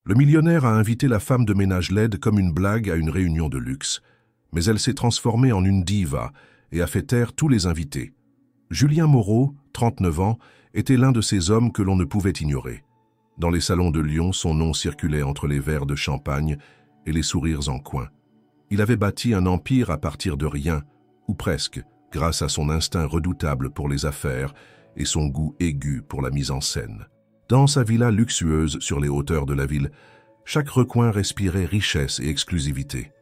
Le millionnaire a invité la femme de ménage laide comme une blague à une réunion de luxe, mais elle s'est transformée en une diva et a fait taire tous les invités. Julien Moreau, 39 ans, était l'un de ces hommes que l'on ne pouvait ignorer. Dans les salons de Lyon, son nom circulait entre les verres de champagne et les sourires en coin. Il avait bâti un empire à partir de rien, ou presque, grâce à son instinct redoutable pour les affaires et son goût aigu pour la mise en scène. Dans sa villa luxueuse sur les hauteurs de la ville, chaque recoin respirait richesse et exclusivité.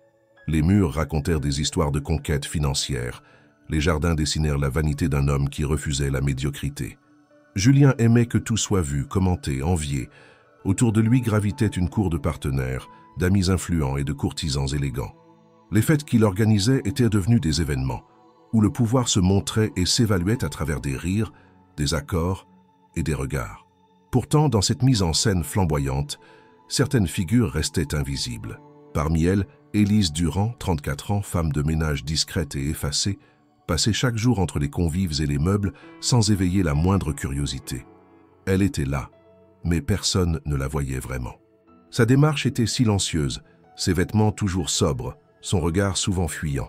Les murs racontèrent des histoires de conquête financière. Les jardins dessinèrent la vanité d'un homme qui refusait la médiocrité. Julien aimait que tout soit vu, commenté, envié. Autour de lui gravitait une cour de partenaires, d'amis influents et de courtisans élégants. Les fêtes qu'il organisait étaient devenues des événements, où le pouvoir se montrait et s'évaluait à travers des rires, des accords et des regards. Pourtant, dans cette mise en scène flamboyante, certaines figures restaient invisibles. Parmi elles, Élise Durand, 34 ans, femme de ménage discrète et effacée, passait chaque jour entre les convives et les meubles sans éveiller la moindre curiosité. Elle était là, mais personne ne la voyait vraiment. Sa démarche était silencieuse, ses vêtements toujours sobres, son regard souvent fuyant.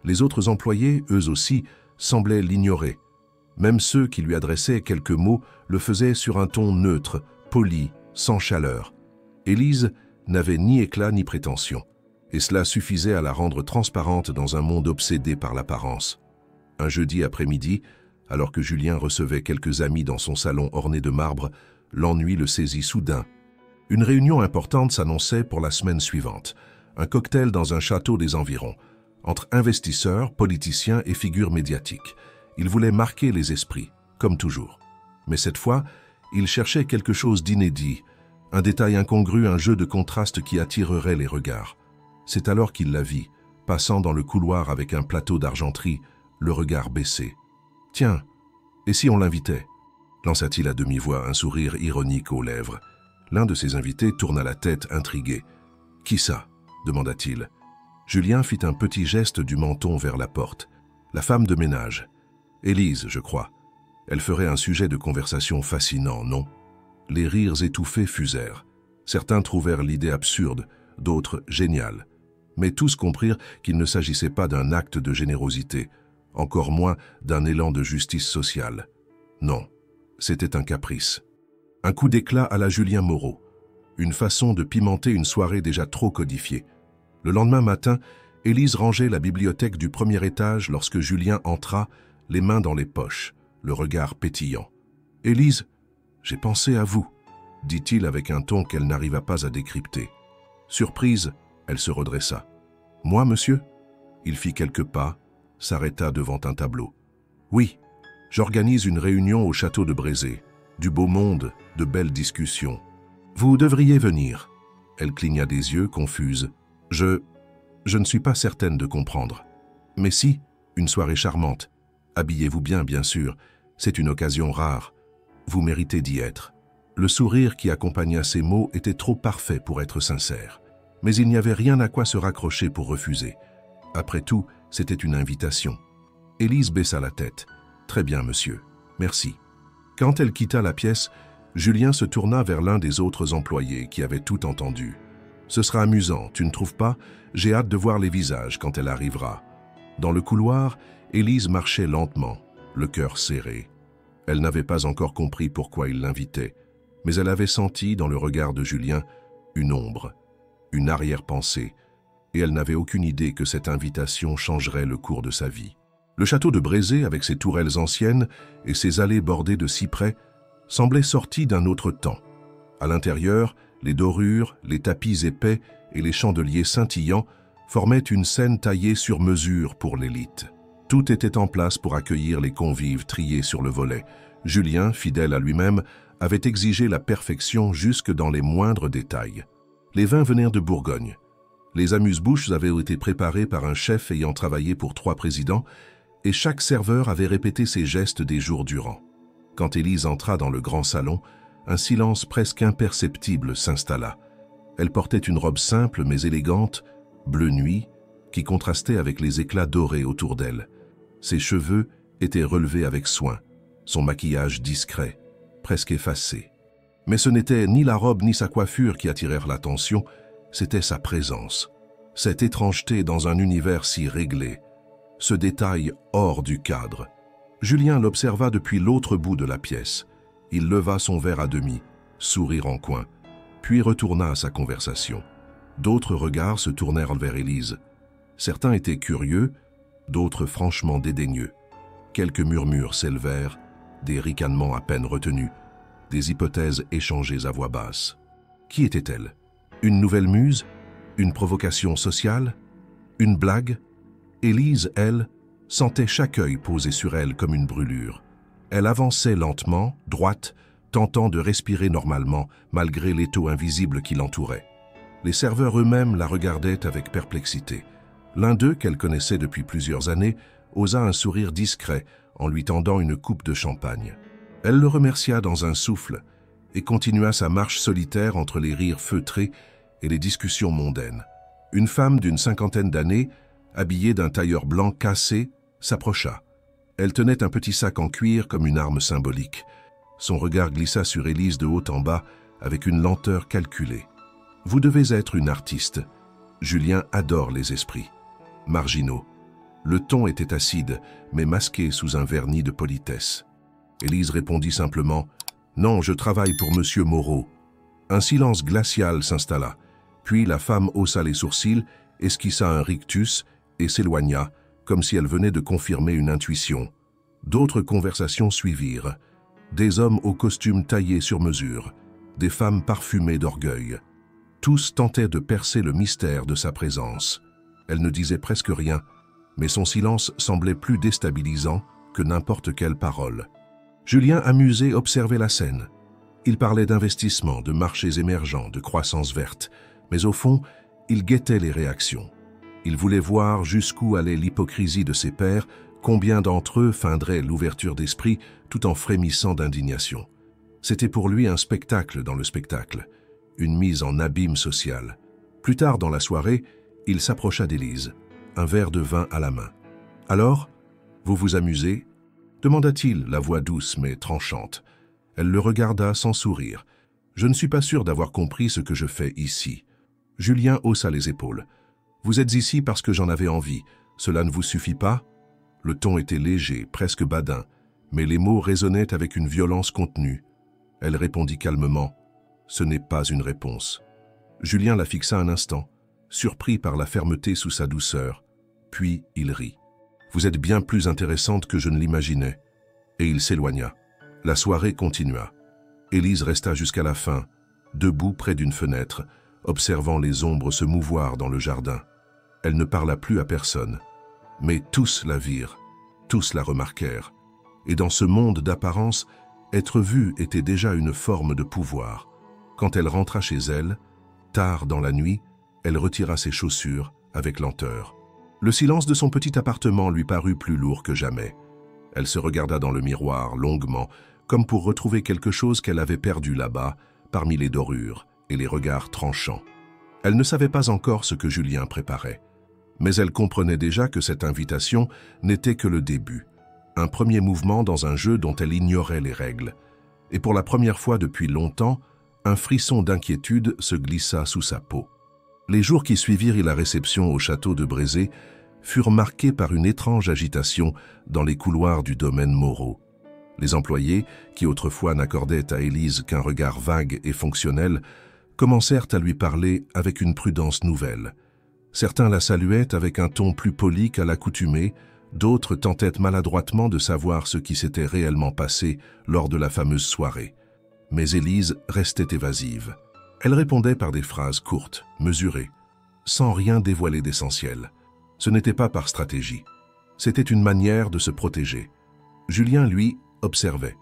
Les autres employés, eux aussi, semblaient l'ignorer. Même ceux qui lui adressaient quelques mots le faisaient sur un ton neutre, poli, sans chaleur. Élise n'avait ni éclat ni prétention, et cela suffisait à la rendre transparente dans un monde obsédé par l'apparence. Un jeudi après-midi, alors que Julien recevait quelques amis dans son salon orné de marbre, l'ennui le saisit soudain. Une réunion importante s'annonçait pour la semaine suivante, un cocktail dans un château des environs, entre investisseurs, politiciens et figures médiatiques. Il voulait marquer les esprits, comme toujours. Mais cette fois, il cherchait quelque chose d'inédit, un détail incongru, un jeu de contraste qui attirerait les regards. C'est alors qu'il la vit, passant dans le couloir avec un plateau d'argenterie, le regard baissé. « Tiens, et si on l'invitait » lança-t-il à demi-voix, un sourire ironique aux lèvres. L'un de ses invités tourna la tête, intrigué. « Qui ça » demanda-t-il. Julien fit un petit geste du menton vers la porte. « La femme de ménage. Élise, je crois. Elle ferait un sujet de conversation fascinant, non ?» Les rires étouffés fusèrent. Certains trouvèrent l'idée absurde, d'autres géniale. Mais tous comprirent qu'il ne s'agissait pas d'un acte de générosité, encore moins d'un élan de justice sociale. Non, c'était un caprice. Un coup d'éclat à la Julien Moreau. Une façon de pimenter une soirée déjà trop codifiée. Le lendemain matin, Élise rangeait la bibliothèque du premier étage lorsque Julien entra, les mains dans les poches, le regard pétillant. « Élise, j'ai pensé à vous », dit-il avec un ton qu'elle n'arriva pas à décrypter. Surprise, elle se redressa. « Moi, monsieur ?» Il fit quelques pas, s'arrêta devant un tableau. « Oui, j'organise une réunion au château de Brézé. Du beau monde, de belles discussions. Vous devriez venir. » Elle cligna des yeux, confuse. « Je ne suis pas certaine de comprendre. Mais si, une soirée charmante. Habillez-vous bien sûr. C'est une occasion rare. Vous méritez d'y être. » Le sourire qui accompagna ces mots était trop parfait pour être sincère. Mais il n'y avait rien à quoi se raccrocher pour refuser. Après tout, c'était une invitation. Élise baissa la tête. « Très bien, monsieur. Merci. » Quand elle quitta la pièce, Julien se tourna vers l'un des autres employés qui avait tout entendu. « Ce sera amusant, tu ne trouves pas? J'ai hâte de voir les visages quand elle arrivera. » Dans le couloir, Élise marchait lentement, le cœur serré. Elle n'avait pas encore compris pourquoi il l'invitait, mais elle avait senti dans le regard de Julien une ombre, une arrière-pensée, et elle n'avait aucune idée que cette invitation changerait le cours de sa vie. Le château de Brézé, avec ses tourelles anciennes et ses allées bordées de cyprès, semblait sorti d'un autre temps. À l'intérieur, les dorures, les tapis épais et les chandeliers scintillants formaient une scène taillée sur mesure pour l'élite. Tout était en place pour accueillir les convives triés sur le volet. Julien, fidèle à lui-même, avait exigé la perfection jusque dans les moindres détails. Les vins venaient de Bourgogne. Les amuse-bouches avaient été préparés par un chef ayant travaillé pour 3 présidents, et chaque serveur avait répété ses gestes des jours durant. Quand Élise entra dans le grand salon, un silence presque imperceptible s'installa. Elle portait une robe simple mais élégante, bleu nuit, qui contrastait avec les éclats dorés autour d'elle. Ses cheveux étaient relevés avec soin, son maquillage discret, presque effacé. Mais ce n'était ni la robe ni sa coiffure qui attirèrent l'attention, c'était sa présence. Cette étrangeté dans un univers si réglé, ce détail hors du cadre. Julien l'observa depuis l'autre bout de la pièce. Il leva son verre à demi, sourire en coin, puis retourna à sa conversation. D'autres regards se tournèrent vers Élise. Certains étaient curieux, d'autres franchement dédaigneux. Quelques murmures s'élevèrent, des ricanements à peine retenus, des hypothèses échangées à voix basse. Qui était-elle? Une nouvelle muse? Une provocation sociale? Une blague? Élise, elle, sentait chaque œil posé sur elle comme une brûlure. Elle avançait lentement, droite, tentant de respirer normalement, malgré l'étau invisible qui l'entourait. Les serveurs eux-mêmes la regardaient avec perplexité. L'un d'eux, qu'elle connaissait depuis plusieurs années, osa un sourire discret en lui tendant une coupe de champagne. Elle le remercia dans un souffle et continua sa marche solitaire entre les rires feutrés et les discussions mondaines. Une femme d'une 50aine d'années, habillée d'un tailleur blanc cassé, s'approcha. Elle tenait un petit sac en cuir comme une arme symbolique. Son regard glissa sur Élise de haut en bas avec une lenteur calculée. « Vous devez être une artiste. Julien adore les esprits. Marginaux. » Le ton était acide, mais masqué sous un vernis de politesse. Élise répondit simplement « Non, je travaille pour Monsieur Moreau. » Un silence glacial s'installa. Puis la femme haussa les sourcils, esquissa un rictus et s'éloigna, comme si elle venait de confirmer une intuition. D'autres conversations suivirent. Des hommes aux costumes taillés sur mesure, des femmes parfumées d'orgueil. Tous tentaient de percer le mystère de sa présence. Elle ne disait presque rien, mais son silence semblait plus déstabilisant que n'importe quelle parole. Julien, amusé, observait la scène. Il parlait d'investissement, de marchés émergents, de croissance verte, mais au fond, il guettait les réactions. Il voulait voir jusqu'où allait l'hypocrisie de ses pairs, combien d'entre eux feindraient l'ouverture d'esprit tout en frémissant d'indignation. C'était pour lui un spectacle dans le spectacle, une mise en abîme social. Plus tard dans la soirée, il s'approcha d'Élise, un verre de vin à la main. « Alors, vous vous amusez ?» demanda-t-il, la voix douce mais tranchante. Elle le regarda sans sourire. « Je ne suis pas sûr d'avoir compris ce que je fais ici. » Julien haussa les épaules. « Vous êtes ici parce que j'en avais envie. Cela ne vous suffit pas ?» Le ton était léger, presque badin, mais les mots résonnaient avec une violence contenue. Elle répondit calmement « Ce n'est pas une réponse. » Julien la fixa un instant, surpris par la fermeté sous sa douceur. Puis il rit. « Vous êtes bien plus intéressante que je ne l'imaginais. » Et il s'éloigna. La soirée continua. Élise resta jusqu'à la fin, debout près d'une fenêtre, observant les ombres se mouvoir dans le jardin. Elle ne parla plus à personne. Mais tous la virent, tous la remarquèrent. Et dans ce monde d'apparence, être vue était déjà une forme de pouvoir. Quand elle rentra chez elle, tard dans la nuit, elle retira ses chaussures avec lenteur. Le silence de son petit appartement lui parut plus lourd que jamais. Elle se regarda dans le miroir longuement, comme pour retrouver quelque chose qu'elle avait perdu là-bas, parmi les dorures et les regards tranchants. Elle ne savait pas encore ce que Julien préparait. Mais elle comprenait déjà que cette invitation n'était que le début, un premier mouvement dans un jeu dont elle ignorait les règles. Et pour la première fois depuis longtemps, un frisson d'inquiétude se glissa sous sa peau. Les jours qui suivirent la réception au château de Brézé furent marqués par une étrange agitation dans les couloirs du domaine Moreau. Les employés, qui autrefois n'accordaient à Élise qu'un regard vague et fonctionnel, commencèrent à lui parler avec une prudence nouvelle. Certains la saluaient avec un ton plus poli qu'à l'accoutumée, d'autres tentaient maladroitement de savoir ce qui s'était réellement passé lors de la fameuse soirée. Mais Élise restait évasive. Elle répondait par des phrases courtes, mesurées, sans rien dévoiler d'essentiel. Ce n'était pas par stratégie. C'était une manière de se protéger. Julien, lui, observait.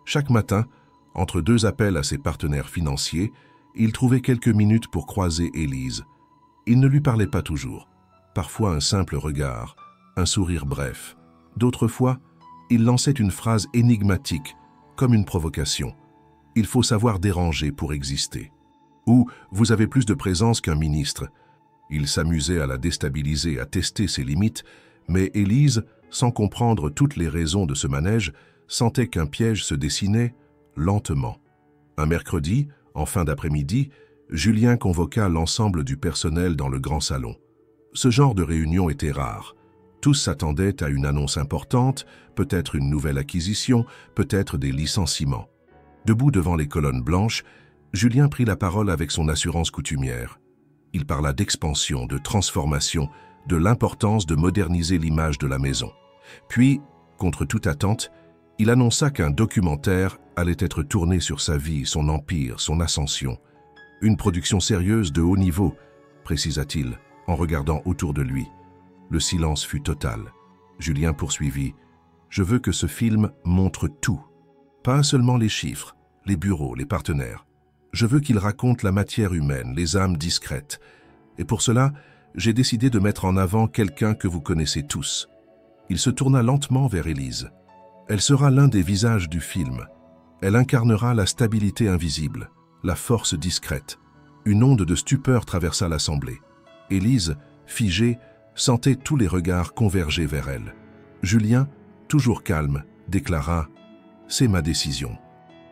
Chaque matin, entre deux appels à ses partenaires financiers, il trouvait quelques minutes pour croiser Élise. Il ne lui parlait pas toujours. Parfois un simple regard, un sourire bref. D'autres fois, il lançait une phrase énigmatique, comme une provocation. « Il faut savoir déranger pour exister. » Ou « Vous avez plus de présence qu'un ministre. » Il s'amusait à la déstabiliser, à tester ses limites, mais Élise, sans comprendre toutes les raisons de ce manège, sentait qu'un piège se dessinait lentement. Un mercredi, en fin d'après-midi, Julien convoqua l'ensemble du personnel dans le grand salon. Ce genre de réunion était rare. Tous s'attendaient à une annonce importante, peut-être une nouvelle acquisition, peut-être des licenciements. Debout devant les colonnes blanches, Julien prit la parole avec son assurance coutumière. Il parla d'expansion, de transformation, de l'importance de moderniser l'image de la maison. Puis, contre toute attente, il annonça qu'un documentaire allait être tourné sur sa vie, son empire, son ascension. Une production sérieuse de haut niveau, précisa-t-il, en regardant autour de lui. Le silence fut total. Julien poursuivit. « Je veux que ce film montre tout. Pas seulement les chiffres, les bureaux, les partenaires. Je veux qu'il raconte la matière humaine, les âmes discrètes. Et pour cela, j'ai décidé de mettre en avant quelqu'un que vous connaissez tous. » Il se tourna lentement vers Élise. Elle sera l'un des visages du film. Elle incarnera la stabilité invisible, la force discrète. Une onde de stupeur traversa l'assemblée. Élise, figée, sentait tous les regards converger vers elle. Julien, toujours calme, déclara « C'est ma décision.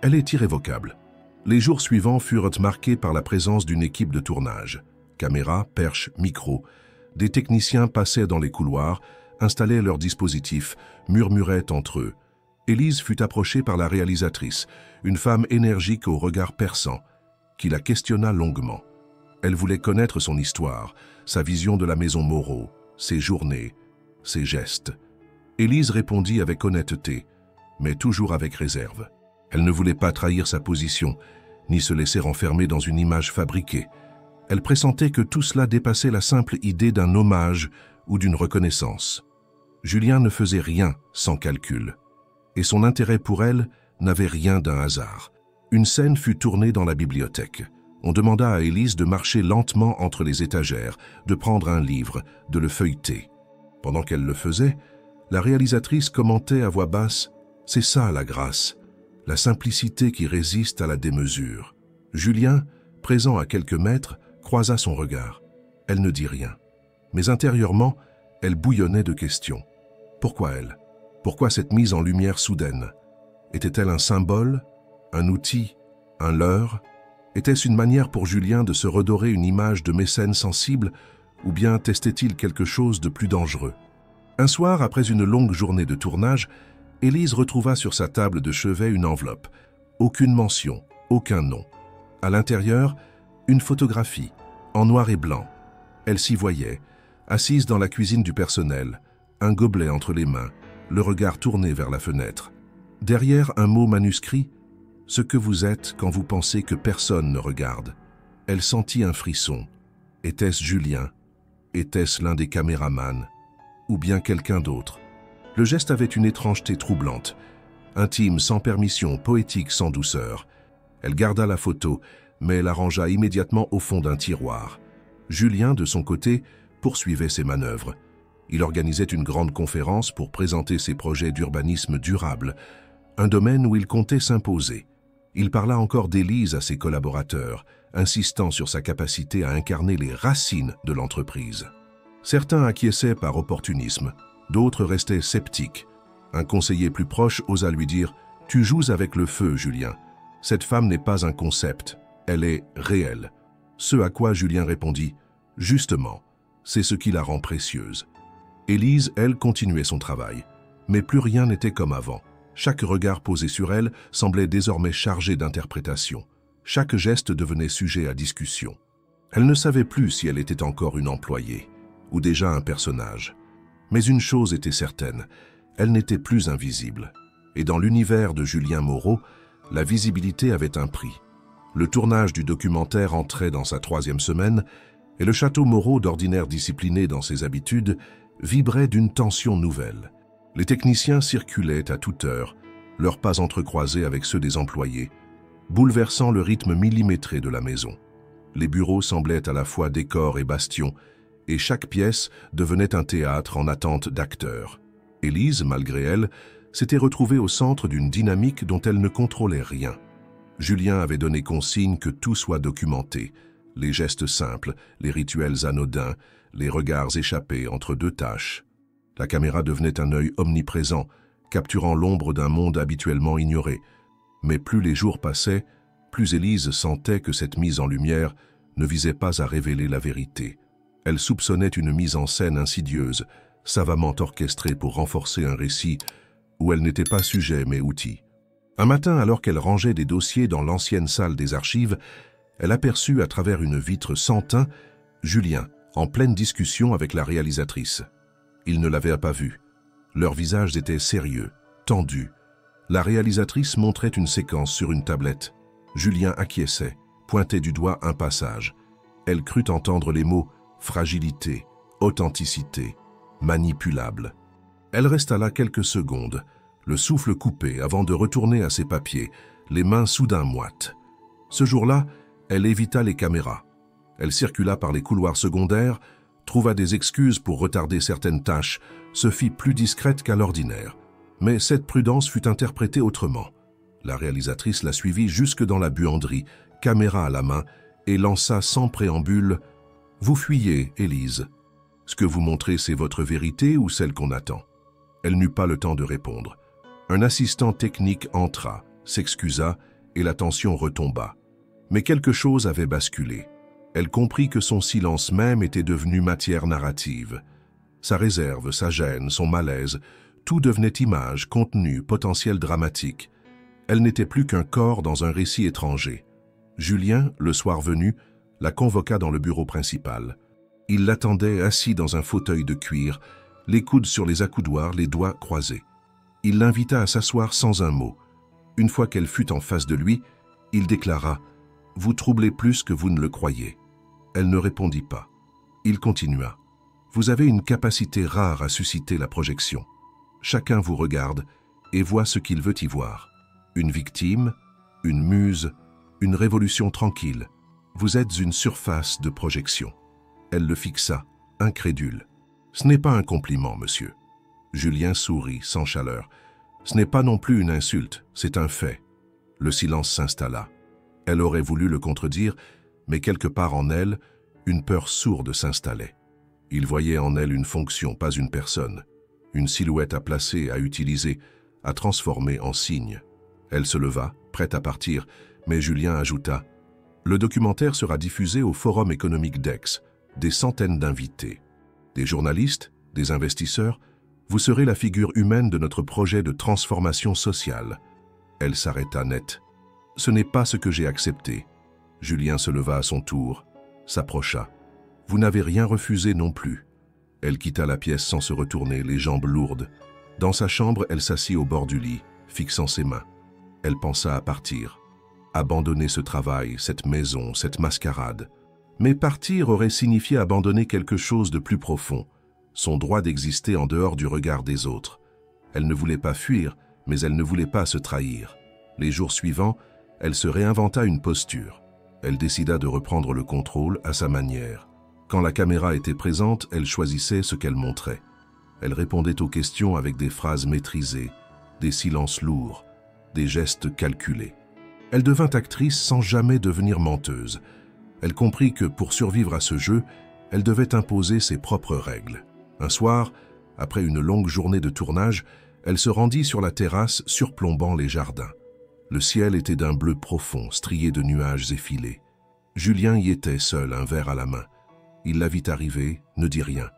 Elle est irrévocable. » Les jours suivants furent marqués par la présence d'une équipe de tournage. Caméra, perche, micro. Des techniciens passaient dans les couloirs, installaient leurs dispositifs, murmuraient entre eux. Élise fut approchée par la réalisatrice, une femme énergique au regard perçant, qui la questionna longuement. Elle voulait connaître son histoire, sa vision de la maison Moreau, ses journées, ses gestes. Élise répondit avec honnêteté, mais toujours avec réserve. Elle ne voulait pas trahir sa position, ni se laisser enfermer dans une image fabriquée. Elle pressentait que tout cela dépassait la simple idée d'un hommage ou d'une reconnaissance. Julien ne faisait rien sans calcul, et son intérêt pour elle n'avait rien d'un hasard. Une scène fut tournée dans la bibliothèque. On demanda à Élise de marcher lentement entre les étagères, de prendre un livre, de le feuilleter. Pendant qu'elle le faisait, la réalisatrice commentait à voix basse « C'est ça la grâce, la simplicité qui résiste à la démesure. » Julien, présent à quelques mètres, croisa son regard. Elle ne dit rien. Mais intérieurement, elle bouillonnait de questions. Pourquoi elle? Pourquoi cette mise en lumière soudaine? Était-elle un symbole, un outil, un leurre? Était-ce une manière pour Julien de se redorer une image de mécène sensible, ou bien testait-il quelque chose de plus dangereux? Un soir, après une longue journée de tournage, Élise retrouva sur sa table de chevet une enveloppe. Aucune mention, aucun nom. À l'intérieur, une photographie, en noir et blanc. Elle s'y voyait, assise dans la cuisine du personnel, un gobelet entre les mains, le regard tourné vers la fenêtre. Derrière un mot manuscrit, « Ce que vous êtes quand vous pensez que personne ne regarde ». Elle sentit un frisson. Était-ce Julien? Était-ce l'un des caméramans? Ou bien quelqu'un d'autre? Le geste avait une étrangeté troublante, intime sans permission, poétique sans douceur. Elle garda la photo, mais la rangea immédiatement au fond d'un tiroir. Julien, de son côté, poursuivait ses manœuvres. Il organisait une grande conférence pour présenter ses projets d'urbanisme durable, un domaine où il comptait s'imposer. Il parla encore d'Élise à ses collaborateurs, insistant sur sa capacité à incarner les racines de l'entreprise. Certains acquiesçaient par opportunisme, d'autres restaient sceptiques. Un conseiller plus proche osa lui dire « Tu joues avec le feu, Julien. Cette femme n'est pas un concept, elle est réelle. » Ce à quoi Julien répondit « Justement, c'est ce qui la rend précieuse. » Élise, elle, continuait son travail, mais plus rien n'était comme avant. Chaque regard posé sur elle semblait désormais chargé d'interprétation. Chaque geste devenait sujet à discussion. Elle ne savait plus si elle était encore une employée, ou déjà un personnage. Mais une chose était certaine, elle n'était plus invisible. Et dans l'univers de Julien Moreau, la visibilité avait un prix. Le tournage du documentaire entrait dans sa 3e semaine, et le château Moreau, d'ordinaire discipliné dans ses habitudes, vibrait d'une tension nouvelle. Les techniciens circulaient à toute heure, leurs pas entrecroisés avec ceux des employés, bouleversant le rythme millimétré de la maison. Les bureaux semblaient à la fois décors et bastions, et chaque pièce devenait un théâtre en attente d'acteurs. Élise, malgré elle, s'était retrouvée au centre d'une dynamique dont elle ne contrôlait rien. Julien avait donné consigne que tout soit documenté, les gestes simples, les rituels anodins, les regards échappés entre deux tâches. La caméra devenait un œil omniprésent, capturant l'ombre d'un monde habituellement ignoré. Mais plus les jours passaient, plus Élise sentait que cette mise en lumière ne visait pas à révéler la vérité. Elle soupçonnait une mise en scène insidieuse, savamment orchestrée pour renforcer un récit où elle n'était pas sujet mais outil. Un matin, alors qu'elle rangeait des dossiers dans l'ancienne salle des archives, elle aperçut à travers une vitre sans teint Julien, en pleine discussion avec la réalisatrice. Il ne l'avait pas vue. Leurs visages étaient sérieux, tendus. La réalisatrice montrait une séquence sur une tablette. Julien acquiesçait, pointait du doigt un passage. Elle crut entendre les mots « fragilité »,« authenticité »,« manipulable ». Elle resta là quelques secondes, le souffle coupé avant de retourner à ses papiers, les mains soudain moites. Ce jour-là, elle évita les caméras. Elle circula par les couloirs secondaires, trouva des excuses pour retarder certaines tâches, se fit plus discrète qu'à l'ordinaire. Mais cette prudence fut interprétée autrement. La réalisatrice la suivit jusque dans la buanderie, caméra à la main, et lança sans préambule « Vous fuyez, Élise. Ce que vous montrez, c'est votre vérité ou celle qu'on attend ?» Elle n'eut pas le temps de répondre. Un assistant technique entra, s'excusa, et la tension retomba. Mais quelque chose avait basculé. Elle comprit que son silence même était devenu matière narrative. Sa réserve, sa gêne, son malaise, tout devenait image, contenu, potentiel dramatique. Elle n'était plus qu'un corps dans un récit étranger. Julien, le soir venu, la convoqua dans le bureau principal. Il l'attendait assis dans un fauteuil de cuir, les coudes sur les accoudoirs, les doigts croisés. Il l'invita à s'asseoir sans un mot. Une fois qu'elle fut en face de lui, il déclara « Vous troublez plus que vous ne le croyez ». Elle ne répondit pas. Il continua « Vous avez une capacité rare à susciter la projection. Chacun vous regarde et voit ce qu'il veut y voir. Une victime, une muse, une révolution tranquille. Vous êtes une surface de projection. » Elle le fixa, incrédule. « Ce n'est pas un compliment, monsieur. » Julien sourit, sans chaleur. « Ce n'est pas non plus une insulte, c'est un fait. » Le silence s'installa. Elle aurait voulu le contredire, mais quelque part en elle, une peur sourde s'installait. Il voyait en elle une fonction, pas une personne. Une silhouette à placer, à utiliser, à transformer en signe. Elle se leva, prête à partir, mais Julien ajouta « Le documentaire sera diffusé au Forum économique d'Aix. Des centaines d'invités. Des journalistes, des investisseurs, vous serez la figure humaine de notre projet de transformation sociale. » Elle s'arrêta net. « Ce n'est pas ce que j'ai accepté. » Julien se leva à son tour, s'approcha. « Vous n'avez rien refusé non plus. » Elle quitta la pièce sans se retourner, les jambes lourdes. Dans sa chambre, elle s'assit au bord du lit, fixant ses mains. Elle pensa à partir. Abandonner ce travail, cette maison, cette mascarade. Mais partir aurait signifié abandonner quelque chose de plus profond, son droit d'exister en dehors du regard des autres. Elle ne voulait pas fuir, mais elle ne voulait pas se trahir. Les jours suivants, elle se réinventa une posture. Elle décida de reprendre le contrôle à sa manière. Quand la caméra était présente, elle choisissait ce qu'elle montrait. Elle répondait aux questions avec des phrases maîtrisées, des silences lourds, des gestes calculés. Elle devint actrice sans jamais devenir menteuse. Elle comprit que pour survivre à ce jeu, elle devait imposer ses propres règles. Un soir, après une longue journée de tournage, elle se rendit sur la terrasse surplombant les jardins. Le ciel était d'un bleu profond, strié de nuages effilés. Julien y était seul, un verre à la main. Il la vit arriver, ne dit rien.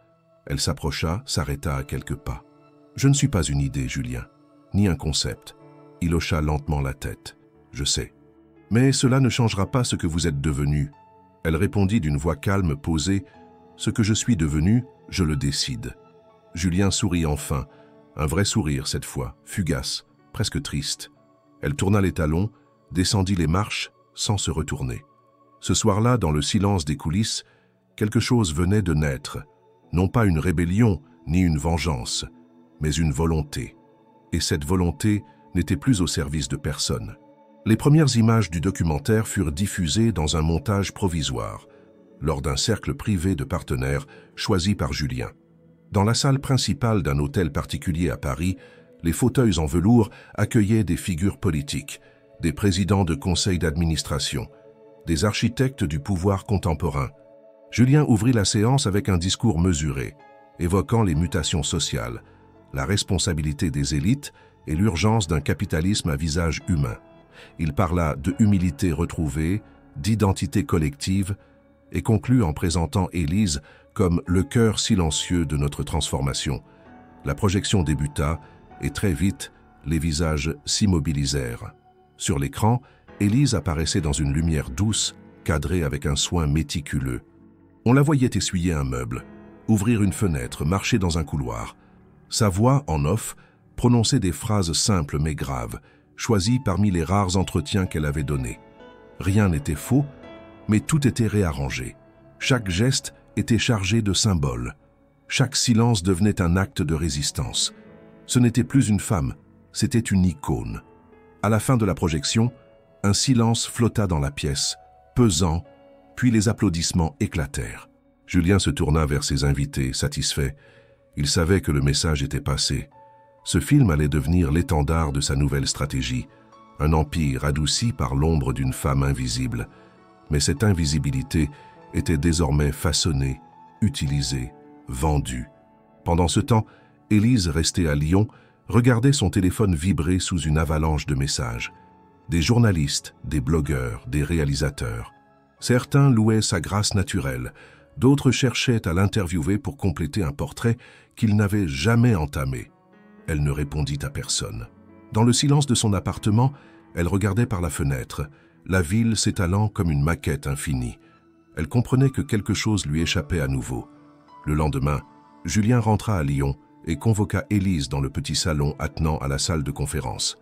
Elle s'approcha, s'arrêta à quelques pas. « Je ne suis pas une idée, Julien, ni un concept. » Il hocha lentement la tête. « Je sais. Mais cela ne changera pas ce que vous êtes devenu. » Elle répondit d'une voix calme, posée. « Ce que je suis devenu, je le décide. » Julien sourit enfin, un vrai sourire cette fois, fugace, presque triste. Elle tourna les talons, descendit les marches sans se retourner. Ce soir-là, dans le silence des coulisses, quelque chose venait de naître. Non pas une rébellion, ni une vengeance, mais une volonté. Et cette volonté n'était plus au service de personne. Les premières images du documentaire furent diffusées dans un montage provisoire, lors d'un cercle privé de partenaires choisi par Julien. Dans la salle principale d'un hôtel particulier à Paris, les fauteuils en velours accueillaient des figures politiques, des présidents de conseils d'administration, des architectes du pouvoir contemporain. Julien ouvrit la séance avec un discours mesuré, évoquant les mutations sociales, la responsabilité des élites et l'urgence d'un capitalisme à visage humain. Il parla de humilité retrouvée, d'identité collective, et conclut en présentant Élise comme le cœur silencieux de notre transformation. La projection débuta, et très vite, les visages s'immobilisèrent. Sur l'écran, Élise apparaissait dans une lumière douce, cadrée avec un soin méticuleux. On la voyait essuyer un meuble, ouvrir une fenêtre, marcher dans un couloir. Sa voix, en off, prononçait des phrases simples mais graves, choisies parmi les rares entretiens qu'elle avait donnés. Rien n'était faux, mais tout était réarrangé. Chaque geste était chargé de symboles. Chaque silence devenait un acte de résistance. Ce n'était plus une femme, c'était une icône. À la fin de la projection, un silence flotta dans la pièce, pesant, puis les applaudissements éclatèrent. Julien se tourna vers ses invités, satisfait. Il savait que le message était passé. Ce film allait devenir l'étendard de sa nouvelle stratégie, un empire adouci par l'ombre d'une femme invisible. Mais cette invisibilité était désormais façonnée, utilisée, vendue. Pendant ce temps, Élise, restée à Lyon, regardait son téléphone vibrer sous une avalanche de messages. Des journalistes, des blogueurs, des réalisateurs. Certains louaient sa grâce naturelle, d'autres cherchaient à l'interviewer pour compléter un portrait qu'il n'avait jamais entamé. Elle ne répondit à personne. Dans le silence de son appartement, elle regardait par la fenêtre, la ville s'étalant comme une maquette infinie. Elle comprenait que quelque chose lui échappait à nouveau. Le lendemain, Julien rentra à Lyon et convoqua Élise dans le petit salon attenant à la salle de conférence.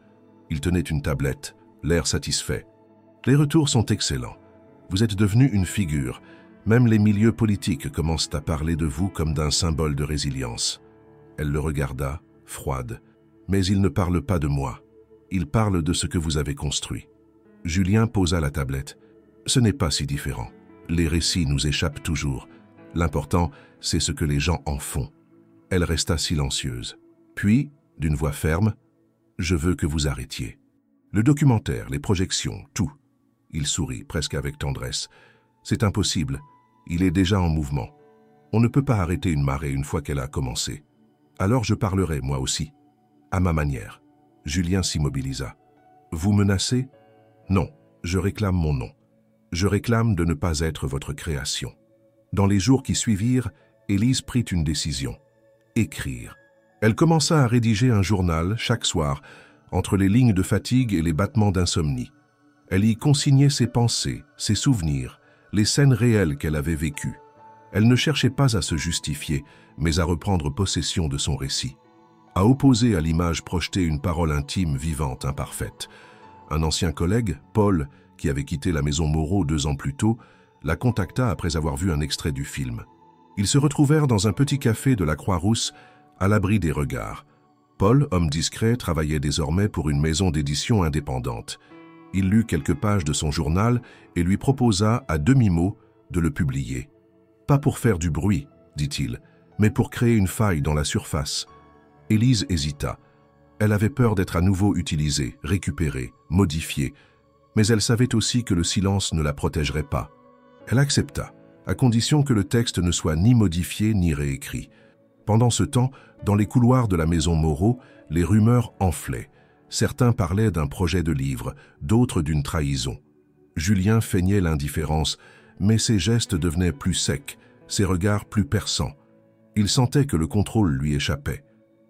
Il tenait une tablette, l'air satisfait. « Les retours sont excellents. Vous êtes devenu une figure. Même les milieux politiques commencent à parler de vous comme d'un symbole de résilience. » Elle le regarda, froide. « Mais il ne parle pas de moi. Il parle de ce que vous avez construit. » Julien posa la tablette. « Ce n'est pas si différent. Les récits nous échappent toujours. L'important, c'est ce que les gens en font. » Elle resta silencieuse. Puis, d'une voix ferme, « Je veux que vous arrêtiez. » Le documentaire, les projections, tout. Il sourit, presque avec tendresse. « C'est impossible. Il est déjà en mouvement. On ne peut pas arrêter une marée une fois qu'elle a commencé. Alors je parlerai, moi aussi. À ma manière. » Julien s'immobilisa. « Vous menacez ? Non, je réclame mon nom. Je réclame de ne pas être votre création. » Dans les jours qui suivirent, Élise prit une décision. Écrire. Elle commença à rédiger un journal chaque soir, entre les lignes de fatigue et les battements d'insomnie. Elle y consignait ses pensées, ses souvenirs, les scènes réelles qu'elle avait vécues. Elle ne cherchait pas à se justifier, mais à reprendre possession de son récit. À opposer à l'image projetée une parole intime, vivante, imparfaite. Un ancien collègue, Paul, qui avait quitté la maison Moreau 2 ans plus tôt, la contacta après avoir vu un extrait du film. Ils se retrouvèrent dans un petit café de la Croix-Rousse, à l'abri des regards. Paul, homme discret, travaillait désormais pour une maison d'édition indépendante. Il lut quelques pages de son journal et lui proposa, à demi-mot, de le publier. « Pas pour faire du bruit, dit-il, mais pour créer une faille dans la surface. » Élise hésita. Elle avait peur d'être à nouveau utilisée, récupérée, modifiée, mais elle savait aussi que le silence ne la protégerait pas. Elle accepta, à condition que le texte ne soit ni modifié ni réécrit. Pendant ce temps, dans les couloirs de la maison Moreau, les rumeurs enflaient. Certains parlaient d'un projet de livre, d'autres d'une trahison. Julien feignait l'indifférence, mais ses gestes devenaient plus secs, ses regards plus perçants. Il sentait que le contrôle lui échappait.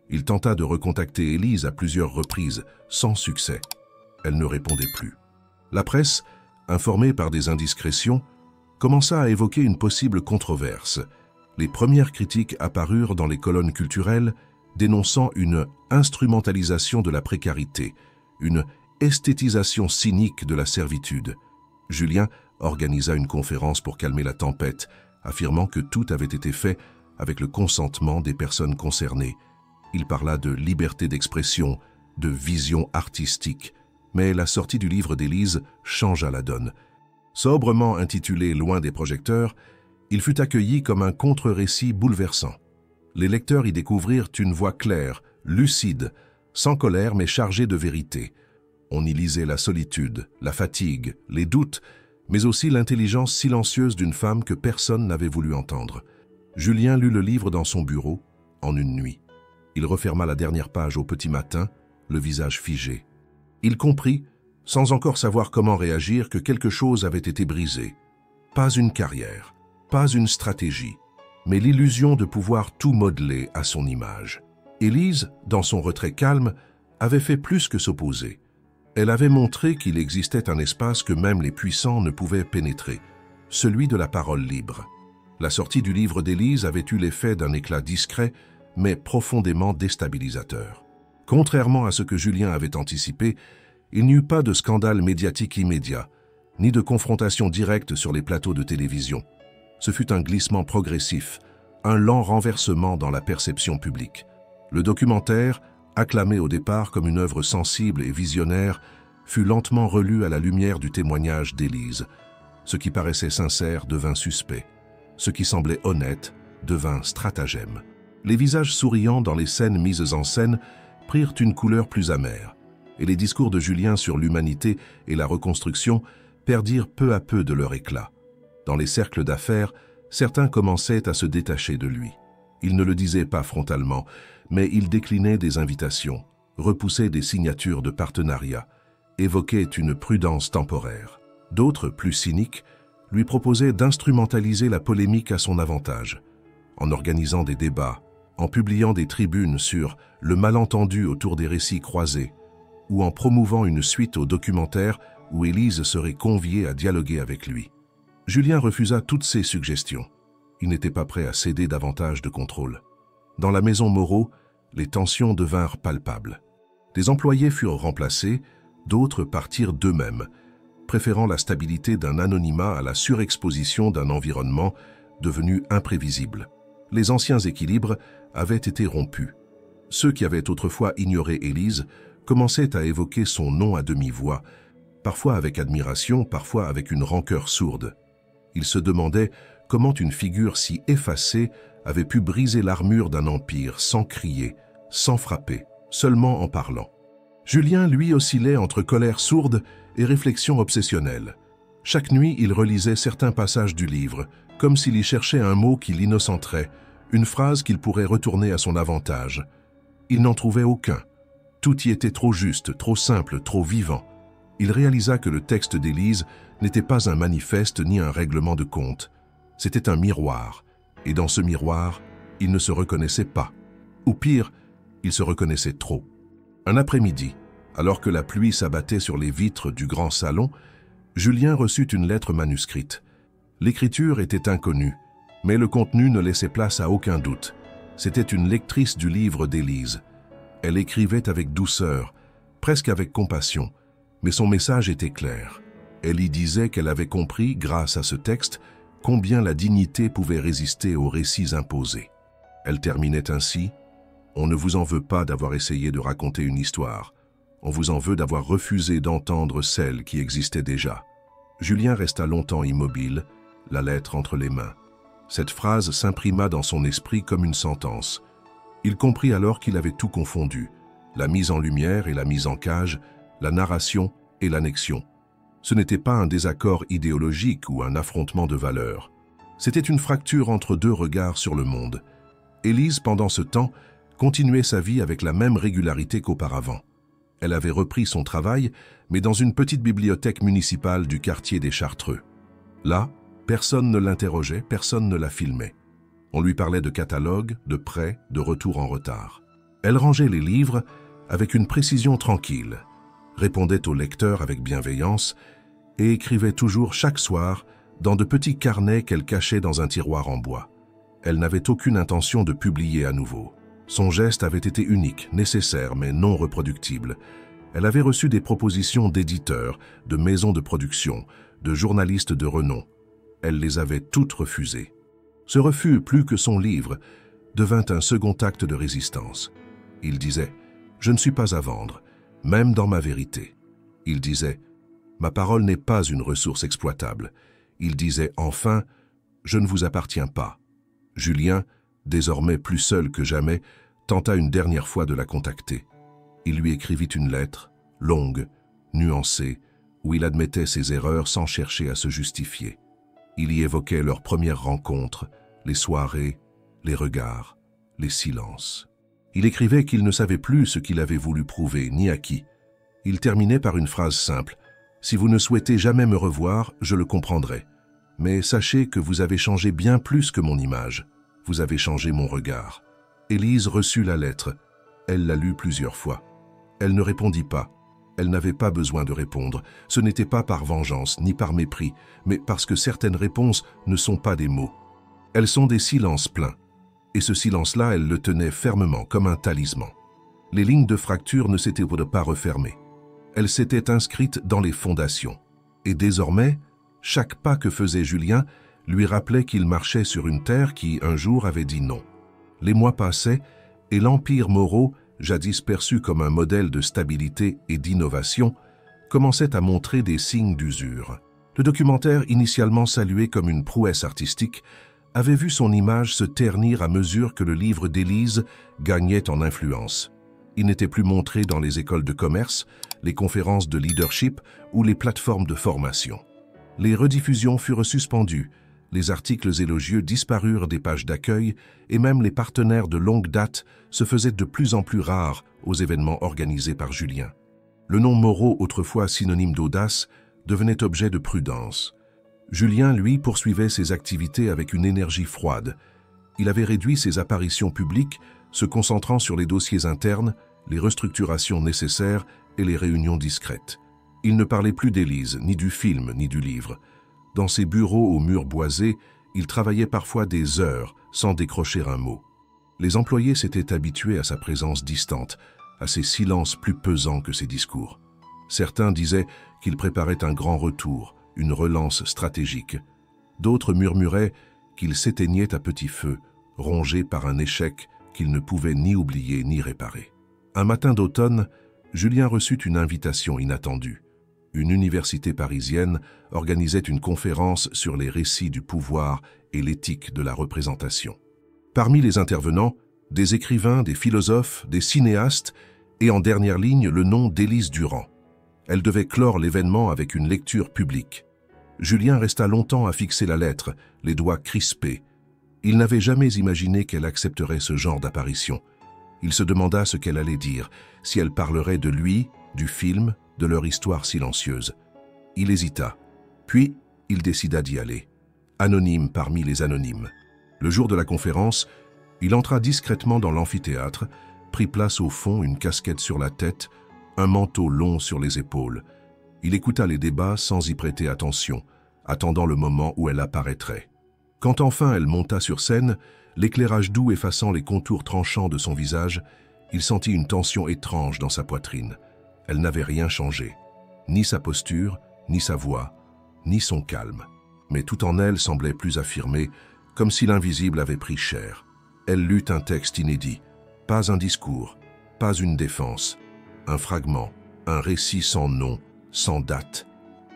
Il tenta de recontacter Élise à plusieurs reprises, sans succès. Elle ne répondait plus. La presse, informée par des indiscrétions, commença à évoquer une possible controverse. Les premières critiques apparurent dans les colonnes culturelles, dénonçant une instrumentalisation de la précarité, une esthétisation cynique de la servitude. Julien organisa une conférence pour calmer la tempête, affirmant que tout avait été fait avec le consentement des personnes concernées. Il parla de liberté d'expression, de vision artistique, mais la sortie du livre d'Élise changea la donne. Sobrement intitulé « Loin des projecteurs », il fut accueilli comme un contre-récit bouleversant. Les lecteurs y découvrirent une voix claire, lucide, sans colère mais chargée de vérité. On y lisait la solitude, la fatigue, les doutes, mais aussi l'intelligence silencieuse d'une femme que personne n'avait voulu entendre. Julien lut le livre dans son bureau, en une nuit. Il referma la dernière page au petit matin, le visage figé. Il comprit sans encore savoir comment réagir, que quelque chose avait été brisé. Pas une carrière, pas une stratégie, mais l'illusion de pouvoir tout modeler à son image. Élise, dans son retrait calme, avait fait plus que s'opposer. Elle avait montré qu'il existait un espace que même les puissants ne pouvaient pénétrer, celui de la parole libre. La sortie du livre d'Élise avait eu l'effet d'un éclat discret, mais profondément déstabilisateur. Contrairement à ce que Julien avait anticipé, il n'y eut pas de scandale médiatique immédiat, ni de confrontation directe sur les plateaux de télévision. Ce fut un glissement progressif, un lent renversement dans la perception publique. Le documentaire, acclamé au départ comme une œuvre sensible et visionnaire, fut lentement relu à la lumière du témoignage d'Élise. Ce qui paraissait sincère devint suspect. Ce qui semblait honnête devint stratagème. Les visages souriants dans les scènes mises en scène prirent une couleur plus amère, et les discours de Julien sur l'humanité et la reconstruction perdirent peu à peu de leur éclat. Dans les cercles d'affaires, certains commençaient à se détacher de lui. Il ne le disait pas frontalement, mais il déclinait des invitations, repoussait des signatures de partenariat, évoquait une prudence temporaire. D'autres, plus cyniques, lui proposaient d'instrumentaliser la polémique à son avantage, en organisant des débats, en publiant des tribunes sur le malentendu autour des récits croisés, ou en promouvant une suite au documentaire où Élise serait conviée à dialoguer avec lui. Julien refusa toutes ces suggestions. Il n'était pas prêt à céder davantage de contrôle. Dans la maison Moreau, les tensions devinrent palpables. Des employés furent remplacés, d'autres partirent d'eux-mêmes, préférant la stabilité d'un anonymat à la surexposition d'un environnement devenu imprévisible. Les anciens équilibres avaient été rompus. Ceux qui avaient autrefois ignoré Élise commençaient à évoquer son nom à demi-voix, parfois avec admiration, parfois avec une rancœur sourde. Ils se demandaient comment une figure si effacée avait pu briser l'armure d'un empire sans crier, sans frapper, seulement en parlant. Julien, lui, oscillait entre colère sourde et réflexion obsessionnelle. Chaque nuit, il relisait certains passages du livre, comme s'il y cherchait un mot qui l'innocenterait, une phrase qu'il pourrait retourner à son avantage. Il n'en trouvait aucun. Tout y était trop juste, trop simple, trop vivant. Il réalisa que le texte d'Élise n'était pas un manifeste ni un règlement de compte. C'était un miroir, et dans ce miroir, il ne se reconnaissait pas. Ou pire, il se reconnaissait trop. Un après-midi, alors que la pluie s'abattait sur les vitres du grand salon, Julien reçut une lettre manuscrite. L'écriture était inconnue, mais le contenu ne laissait place à aucun doute. C'était une lectrice du livre d'Élise. Elle écrivait avec douceur, presque avec compassion, mais son message était clair. Elle y disait qu'elle avait compris, grâce à ce texte, combien la dignité pouvait résister aux récits imposés. Elle terminait ainsi: « On ne vous en veut pas d'avoir essayé de raconter une histoire. On vous en veut d'avoir refusé d'entendre celle qui existait déjà. » Julien resta longtemps immobile, la lettre entre les mains. Cette phrase s'imprima dans son esprit comme une sentence. Il comprit alors qu'il avait tout confondu, la mise en lumière et la mise en cage, la narration et l'annexion. Ce n'était pas un désaccord idéologique ou un affrontement de valeurs. C'était une fracture entre deux regards sur le monde. Élise, pendant ce temps, continuait sa vie avec la même régularité qu'auparavant. Elle avait repris son travail, mais dans une petite bibliothèque municipale du quartier des Chartreux. Là, personne ne l'interrogeait, personne ne la filmait. On lui parlait de catalogues, de prêts, de retours en retard. Elle rangeait les livres avec une précision tranquille, répondait aux lecteurs avec bienveillance et écrivait toujours chaque soir dans de petits carnets qu'elle cachait dans un tiroir en bois. Elle n'avait aucune intention de publier à nouveau. Son geste avait été unique, nécessaire mais non reproductible. Elle avait reçu des propositions d'éditeurs, de maisons de production, de journalistes de renom. Elle les avait toutes refusées. Ce refus, plus que son livre, devint un second acte de résistance. Il disait « Je ne suis pas à vendre, même dans ma vérité. » Il disait « Ma parole n'est pas une ressource exploitable. » Il disait enfin « Je ne vous appartiens pas. » Julien, désormais plus seul que jamais, tenta une dernière fois de la contacter. Il lui écrivit une lettre, longue, nuancée, où il admettait ses erreurs sans chercher à se justifier. Il y évoquait leurs premières rencontres, les soirées, les regards, les silences. Il écrivait qu'il ne savait plus ce qu'il avait voulu prouver, ni à qui. Il terminait par une phrase simple. « Si vous ne souhaitez jamais me revoir, je le comprendrai. Mais sachez que vous avez changé bien plus que mon image. Vous avez changé mon regard. » Élise reçut la lettre. Elle la lut plusieurs fois. Elle ne répondit pas. Elle n'avait pas besoin de répondre. Ce n'était pas par vengeance, ni par mépris, mais parce que certaines réponses ne sont pas des mots. Elles sont des silences pleins. Et ce silence-là, elle le tenait fermement, comme un talisman. Les lignes de fracture ne s'étaient pas refermées. Elles s'étaient inscrites dans les fondations. Et désormais, chaque pas que faisait Julien lui rappelait qu'il marchait sur une terre qui, un jour, avait dit non. Les mois passaient, et l'Empire Moreau, jadis perçu comme un modèle de stabilité et d'innovation, commençait à montrer des signes d'usure. Le documentaire, initialement salué comme une prouesse artistique, avait vu son image se ternir à mesure que le livre d'Élise gagnait en influence. Il n'était plus montré dans les écoles de commerce, les conférences de leadership ou les plateformes de formation. Les rediffusions furent suspendues, les articles élogieux disparurent des pages d'accueil et même les partenaires de longue date se faisaient de plus en plus rares aux événements organisés par Julien. Le nom Moreau, autrefois synonyme d'audace, devenait objet de prudence. Julien, lui, poursuivait ses activités avec une énergie froide. Il avait réduit ses apparitions publiques, se concentrant sur les dossiers internes, les restructurations nécessaires et les réunions discrètes. Il ne parlait plus d'Élise, ni du film, ni du livre. Dans ses bureaux aux murs boisés, il travaillait parfois des heures sans décrocher un mot. Les employés s'étaient habitués à sa présence distante, à ses silences plus pesants que ses discours. Certains disaient qu'il préparait un grand retour, une relance stratégique. D'autres murmuraient qu'il s'éteignait à petit feu, rongé par un échec qu'il ne pouvait ni oublier ni réparer. Un matin d'automne, Julien reçut une invitation inattendue. Une université parisienne organisait une conférence sur les récits du pouvoir et l'éthique de la représentation. Parmi les intervenants, des écrivains, des philosophes, des cinéastes et en dernière ligne le nom d'Élise Durand. Elle devait clore l'événement avec une lecture publique. Julien resta longtemps à fixer la lettre, les doigts crispés. Il n'avait jamais imaginé qu'elle accepterait ce genre d'apparition. Il se demanda ce qu'elle allait dire, si elle parlerait de lui, du film, de leur histoire silencieuse. Il hésita, puis il décida d'y aller, anonyme parmi les anonymes. Le jour de la conférence, il entra discrètement dans l'amphithéâtre, prit place au fond, une casquette sur la tête, un manteau long sur les épaules. Il écouta les débats sans y prêter attention, attendant le moment où elle apparaîtrait. Quand enfin elle monta sur scène, l'éclairage doux effaçant les contours tranchants de son visage, il sentit une tension étrange dans sa poitrine. Elle n'avait rien changé, ni sa posture, ni sa voix, ni son calme. Mais tout en elle semblait plus affirmé, comme si l'invisible avait pris chair. Elle lut un texte inédit, pas un discours, pas une défense, un fragment, un récit sans nom, sans date,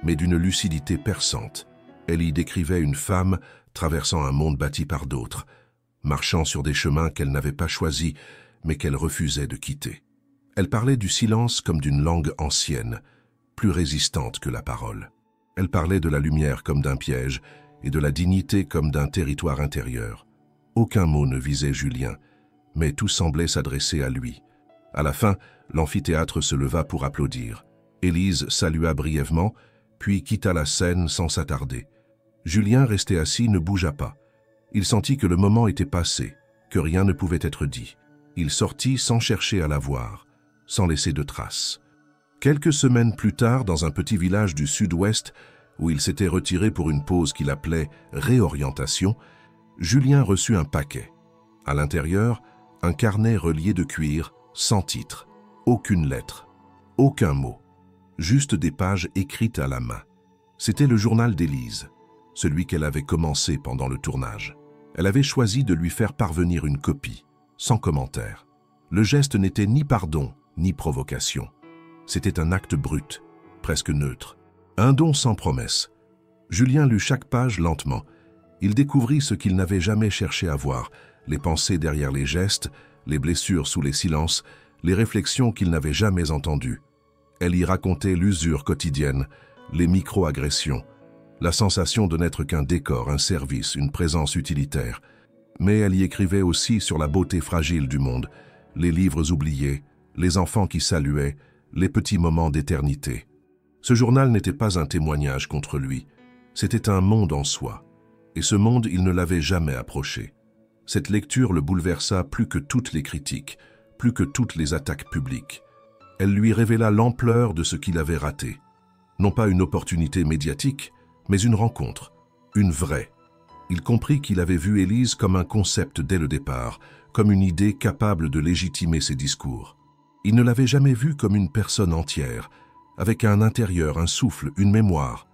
mais d'une lucidité perçante. Elle y décrivait une femme traversant un monde bâti par d'autres, marchant sur des chemins qu'elle n'avait pas choisis, mais qu'elle refusait de quitter. Elle parlait du silence comme d'une langue ancienne, plus résistante que la parole. Elle parlait de la lumière comme d'un piège et de la dignité comme d'un territoire intérieur. Aucun mot ne visait Julien, mais tout semblait s'adresser à lui. À la fin, l'amphithéâtre se leva pour applaudir. Élise salua brièvement, puis quitta la scène sans s'attarder. Julien, resté assis, ne bougea pas. Il sentit que le moment était passé, que rien ne pouvait être dit. Il sortit sans chercher à la voir, sans laisser de traces. Quelques semaines plus tard, dans un petit village du sud-ouest, où il s'était retiré pour une pause qu'il appelait « réorientation », Julien reçut un paquet. À l'intérieur, un carnet relié de cuir, sans titre, aucune lettre, aucun mot, juste des pages écrites à la main. C'était le journal d'Élise, celui qu'elle avait commencé pendant le tournage. Elle avait choisi de lui faire parvenir une copie, sans commentaire. Le geste n'était ni pardon, ni provocation. C'était un acte brut, presque neutre. Un don sans promesse. Julien lut chaque page lentement. Il découvrit ce qu'il n'avait jamais cherché à voir, les pensées derrière les gestes, les blessures sous les silences, les réflexions qu'il n'avait jamais entendues. Elle y racontait l'usure quotidienne, les micro-agressions, la sensation de n'être qu'un décor, un service, une présence utilitaire. Mais elle y écrivait aussi sur la beauté fragile du monde, les livres oubliés, les enfants qui saluaient, les petits moments d'éternité. Ce journal n'était pas un témoignage contre lui, c'était un monde en soi. Et ce monde, il ne l'avait jamais approché. Cette lecture le bouleversa plus que toutes les critiques, plus que toutes les attaques publiques. Elle lui révéla l'ampleur de ce qu'il avait raté. Non pas une opportunité médiatique, mais une rencontre, une vraie. Il comprit qu'il avait vu Élise comme un concept dès le départ, comme une idée capable de légitimer ses discours. Il ne l'avait jamais vue comme une personne entière, avec un intérieur, un souffle, une mémoire.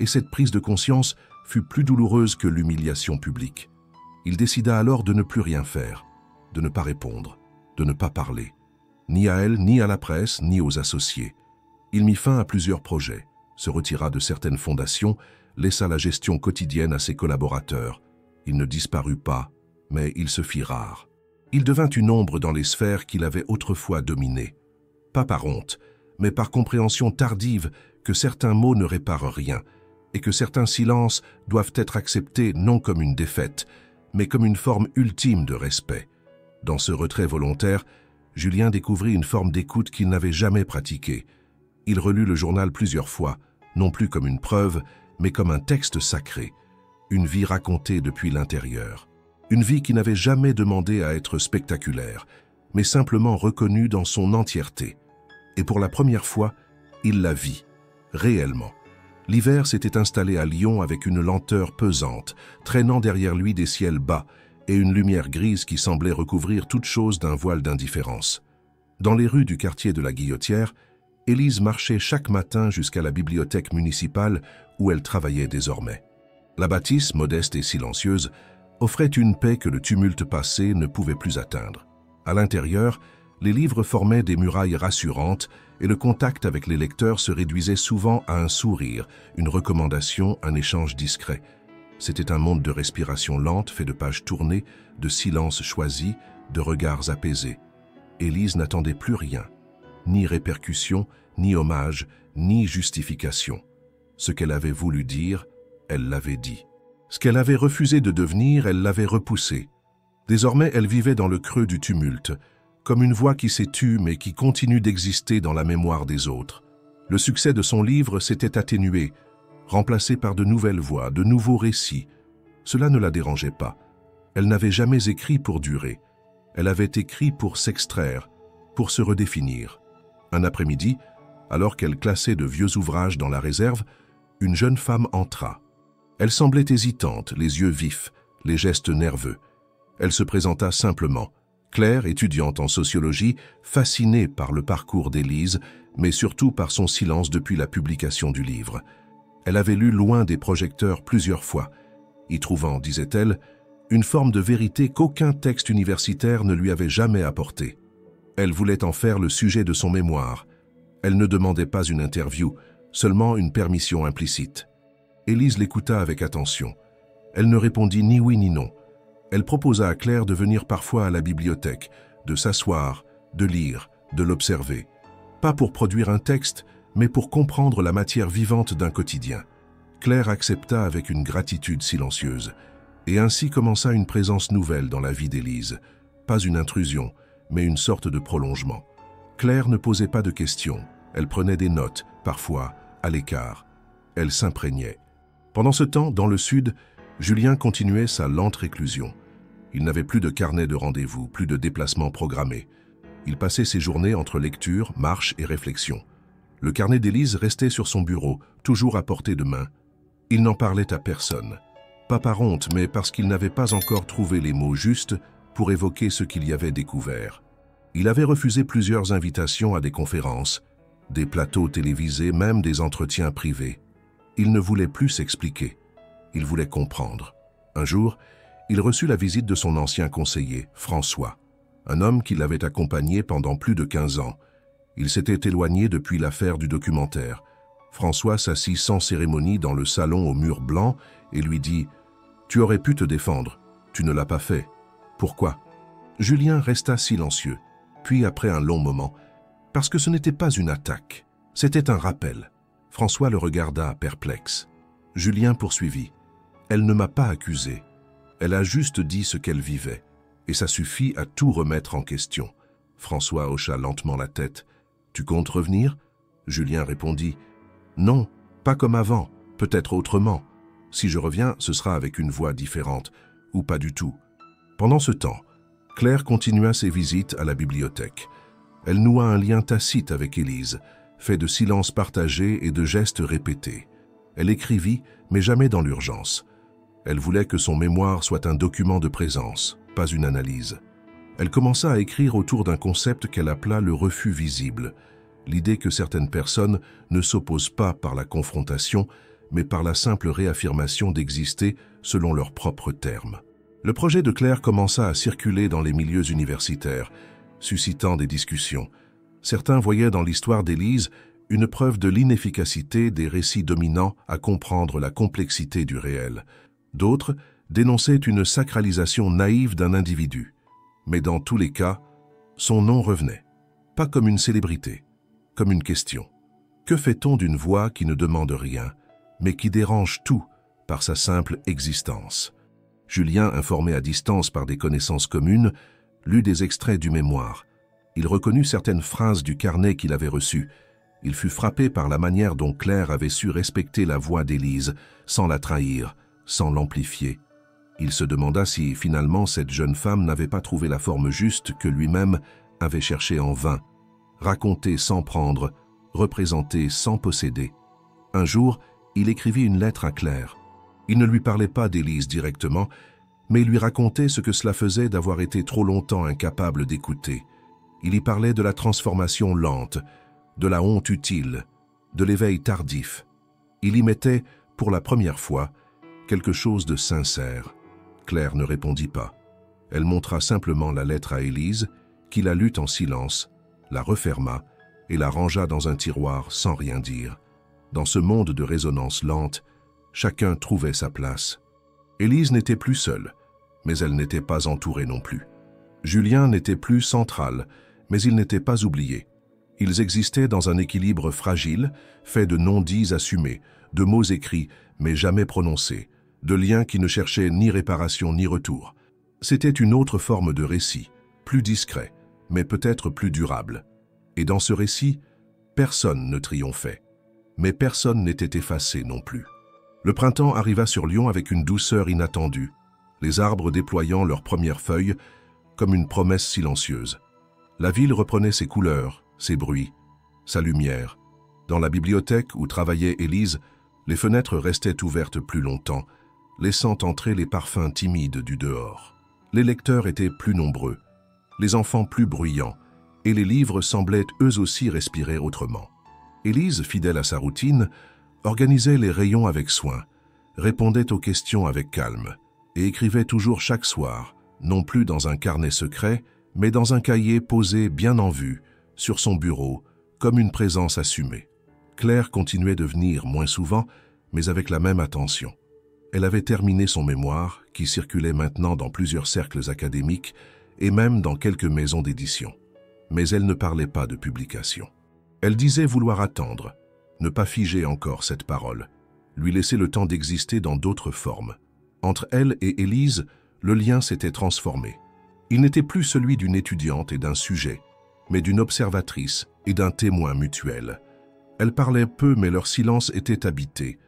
Et cette prise de conscience fut plus douloureuse que l'humiliation publique. Il décida alors de ne plus rien faire, de ne pas répondre, de ne pas parler, ni à elle, ni à la presse, ni aux associés. Il mit fin à plusieurs projets, se retira de certaines fondations, laissa la gestion quotidienne à ses collaborateurs. Il ne disparut pas, mais il se fit rare. Il devint une ombre dans les sphères qu'il avait autrefois dominées. Pas par honte, mais par compréhension tardive que certains mots ne réparent rien, et que certains silences doivent être acceptés non comme une défaite, mais comme une forme ultime de respect. Dans ce retrait volontaire, Julien découvrit une forme d'écoute qu'il n'avait jamais pratiquée. Il relut le journal plusieurs fois, non plus comme une preuve, mais comme un texte sacré, une vie racontée depuis l'intérieur. Une vie qui n'avait jamais demandé à être spectaculaire, mais simplement reconnue dans son entièreté. Et pour la première fois, il la vit, réellement. L'hiver s'était installé à Lyon avec une lenteur pesante, traînant derrière lui des ciels bas et une lumière grise qui semblait recouvrir toute chose d'un voile d'indifférence. Dans les rues du quartier de la Guillotière, Élise marchait chaque matin jusqu'à la bibliothèque municipale où elle travaillait désormais. La bâtisse, modeste et silencieuse, offrait une paix que le tumulte passé ne pouvait plus atteindre. À l'intérieur, les livres formaient des murailles rassurantes et le contact avec les lecteurs se réduisait souvent à un sourire, une recommandation, un échange discret. C'était un monde de respiration lente, fait de pages tournées, de silences choisis, de regards apaisés. Élise n'attendait plus rien, ni répercussion, ni hommage, ni justification. Ce qu'elle avait voulu dire, elle l'avait dit. Ce qu'elle avait refusé de devenir, elle l'avait repoussé. Désormais, elle vivait dans le creux du tumulte, comme une voix qui s'est tue mais qui continue d'exister dans la mémoire des autres. Le succès de son livre s'était atténué, remplacé par de nouvelles voix, de nouveaux récits. Cela ne la dérangeait pas. Elle n'avait jamais écrit pour durer. Elle avait écrit pour s'extraire, pour se redéfinir. Un après-midi, alors qu'elle classait de vieux ouvrages dans la réserve, une jeune femme entra. Elle semblait hésitante, les yeux vifs, les gestes nerveux. Elle se présenta simplement. Claire, étudiante en sociologie, fascinée par le parcours d'Élise, mais surtout par son silence depuis la publication du livre. Elle avait lu loin des projecteurs plusieurs fois, y trouvant, disait-elle, une forme de vérité qu'aucun texte universitaire ne lui avait jamais apportée. Elle voulait en faire le sujet de son mémoire. Elle ne demandait pas une interview, seulement une permission implicite. Élise l'écouta avec attention. Elle ne répondit ni oui ni non. Elle proposa à Claire de venir parfois à la bibliothèque, de s'asseoir, de lire, de l'observer. Pas pour produire un texte, mais pour comprendre la matière vivante d'un quotidien. Claire accepta avec une gratitude silencieuse, et ainsi commença une présence nouvelle dans la vie d'Élise. Pas une intrusion, mais une sorte de prolongement. Claire ne posait pas de questions, elle prenait des notes, parfois à l'écart. Elle s'imprégnait. Pendant ce temps, dans le sud, Julien continuait sa lente réclusion. Il n'avait plus de carnet de rendez-vous, plus de déplacements programmés. Il passait ses journées entre lecture, marche et réflexion. Le carnet d'Élise restait sur son bureau, toujours à portée de main. Il n'en parlait à personne. Pas par honte, mais parce qu'il n'avait pas encore trouvé les mots justes pour évoquer ce qu'il y avait découvert. Il avait refusé plusieurs invitations à des conférences, des plateaux télévisés, même des entretiens privés. Il ne voulait plus s'expliquer. Il voulait comprendre. Un jour, il reçut la visite de son ancien conseiller, François, un homme qui l'avait accompagné pendant plus de 15 ans. Il s'était éloigné depuis l'affaire du documentaire. François s'assit sans cérémonie dans le salon au mur blanc et lui dit « Tu aurais pu te défendre, tu ne l'as pas fait. Pourquoi ?» Julien resta silencieux, puis après un long moment, parce que ce n'était pas une attaque, c'était un rappel. François le regarda perplexe. Julien poursuivit. Elle ne m'a pas accusé. Elle a juste dit ce qu'elle vivait, et ça suffit à tout remettre en question. François hocha lentement la tête. Tu comptes revenir » Julien répondit « Non, pas comme avant, peut-être autrement. Si je reviens, ce sera avec une voix différente, ou pas du tout. » Pendant ce temps, Claire continua ses visites à la bibliothèque. Elle noua un lien tacite avec Élise, fait de silences partagés et de gestes répétés. Elle écrivit, mais jamais dans l'urgence. Elle voulait que son mémoire soit un document de présence, pas une analyse. Elle commença à écrire autour d'un concept qu'elle appela le refus visible, l'idée que certaines personnes ne s'opposent pas par la confrontation, mais par la simple réaffirmation d'exister selon leurs propres termes. Le projet de Claire commença à circuler dans les milieux universitaires, suscitant des discussions. Certains voyaient dans l'histoire d'Élise une preuve de l'inefficacité des récits dominants à comprendre la complexité du réel. D'autres dénonçaient une sacralisation naïve d'un individu. Mais dans tous les cas, son nom revenait, pas comme une célébrité, comme une question. Que fait-on d'une voix qui ne demande rien, mais qui dérange tout par sa simple existence? Julien, informé à distance par des connaissances communes, lut des extraits du mémoire. Il reconnut certaines phrases du carnet qu'il avait reçu. Il fut frappé par la manière dont Claire avait su respecter la voix d'Élise, sans la trahir, sans l'amplifier. Il se demanda si, finalement, cette jeune femme n'avait pas trouvé la forme juste que lui-même avait cherchée en vain. Raconter sans prendre, représenter sans posséder. Un jour, il écrivit une lettre à Claire. Il ne lui parlait pas d'Élise directement, mais il lui racontait ce que cela faisait d'avoir été trop longtemps incapable d'écouter. Il y parlait de la transformation lente, de la honte utile, de l'éveil tardif. Il y mettait, pour la première fois, quelque chose de sincère. Claire ne répondit pas. Elle montra simplement la lettre à Élise, qui la lut en silence, la referma et la rangea dans un tiroir sans rien dire. Dans ce monde de résonance lente, chacun trouvait sa place. Élise n'était plus seule, mais elle n'était pas entourée non plus. Julien n'était plus central, mais il n'était pas oublié. Ils existaient dans un équilibre fragile, fait de non-dits assumés, de mots écrits mais jamais prononcés, de liens qui ne cherchaient ni réparation ni retour. C'était une autre forme de récit, plus discret, mais peut-être plus durable. Et dans ce récit, personne ne triomphait, mais personne n'était effacé non plus. Le printemps arriva sur Lyon avec une douceur inattendue, les arbres déployant leurs premières feuilles comme une promesse silencieuse. La ville reprenait ses couleurs, ses bruits, sa lumière. Dans la bibliothèque où travaillait Élise, les fenêtres restaient ouvertes plus longtemps, laissant entrer les parfums timides du dehors. Les lecteurs étaient plus nombreux, les enfants plus bruyants, et les livres semblaient eux aussi respirer autrement. Élise, fidèle à sa routine, organisait les rayons avec soin, répondait aux questions avec calme, et écrivait toujours chaque soir, non plus dans un carnet secret, mais dans un cahier posé bien en vue, sur son bureau, comme une présence assumée. Claire continuait de venir moins souvent, mais avec la même attention. Elle avait terminé son mémoire, qui circulait maintenant dans plusieurs cercles académiques et même dans quelques maisons d'édition. Mais elle ne parlait pas de publication. Elle disait vouloir attendre, ne pas figer encore cette parole, lui laisser le temps d'exister dans d'autres formes. Entre elle et Élise, le lien s'était transformé. Il n'était plus celui d'une étudiante et d'un sujet, mais d'une observatrice et d'un témoin mutuel. Elles parlaient peu, mais leur silence était habité.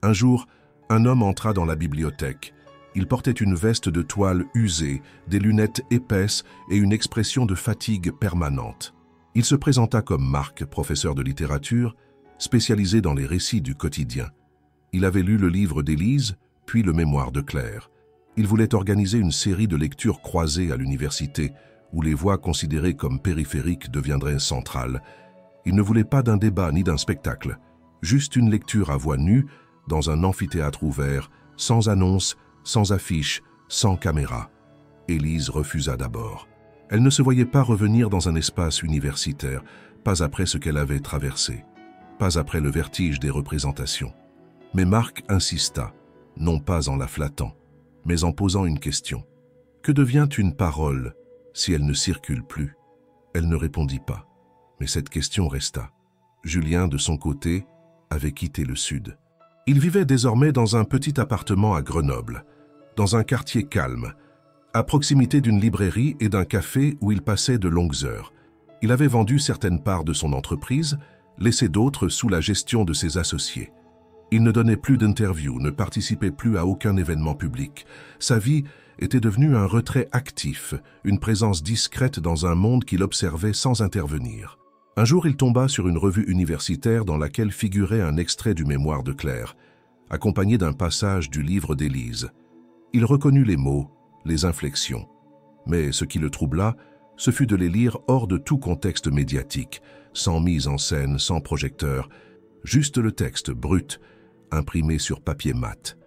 Un jour, un homme entra dans la bibliothèque. Il portait une veste de toile usée, des lunettes épaisses et une expression de fatigue permanente. Il se présenta comme Marc, professeur de littérature, spécialisé dans les récits du quotidien. Il avait lu le livre d'Élise, puis le mémoire de Claire. Il voulait organiser une série de lectures croisées à l'université, où les voix considérées comme périphériques deviendraient centrales. Il ne voulait pas d'un débat ni d'un spectacle, juste une lecture à voix nue, dans un amphithéâtre ouvert, sans annonce, sans affiche, sans caméra. Élise refusa d'abord. Elle ne se voyait pas revenir dans un espace universitaire, pas après ce qu'elle avait traversé, pas après le vertige des représentations. Mais Marc insista, non pas en la flattant, mais en posant une question. Que devient une parole si elle ne circule plus? Elle ne répondit pas, mais cette question resta. Julien, de son côté, avait quitté le Sud. Il vivait désormais dans un petit appartement à Grenoble, dans un quartier calme, à proximité d'une librairie et d'un café où il passait de longues heures. Il avait vendu certaines parts de son entreprise, laissé d'autres sous la gestion de ses associés. Il ne donnait plus d'interviews, ne participait plus à aucun événement public. Sa vie était devenue un retrait actif, une présence discrète dans un monde qu'il observait sans intervenir. Un jour, il tomba sur une revue universitaire dans laquelle figurait un extrait du mémoire de Claire, accompagné d'un passage du livre d'Élise. Il reconnut les mots, les inflexions. Mais ce qui le troubla, ce fut de les lire hors de tout contexte médiatique, sans mise en scène, sans projecteur, juste le texte brut, imprimé sur papier mat.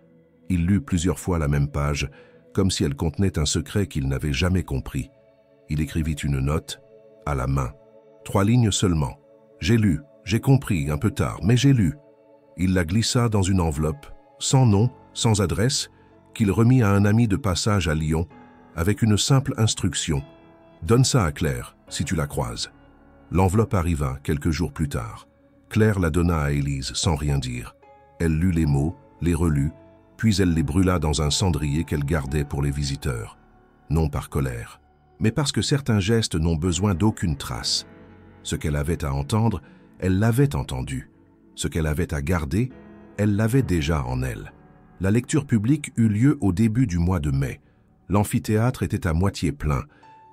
Il lut plusieurs fois la même page, comme si elle contenait un secret qu'il n'avait jamais compris. Il écrivit une note, à la main. 3 lignes seulement. J'ai lu, j'ai compris, un peu tard, mais j'ai lu. Il la glissa dans une enveloppe, sans nom, sans adresse, qu'il remit à un ami de passage à Lyon, avec une simple instruction. Donne ça à Claire, si tu la croises. L'enveloppe arriva quelques jours plus tard. Claire la donna à Élise sans rien dire. Elle lut les mots, les relut, puis elle les brûla dans un cendrier qu'elle gardait pour les visiteurs. Non par colère, mais parce que certains gestes n'ont besoin d'aucune trace. Ce qu'elle avait à entendre, elle l'avait entendu. Ce qu'elle avait à garder, elle l'avait déjà en elle. La lecture publique eut lieu au début du mois de mai. L'amphithéâtre était à moitié plein,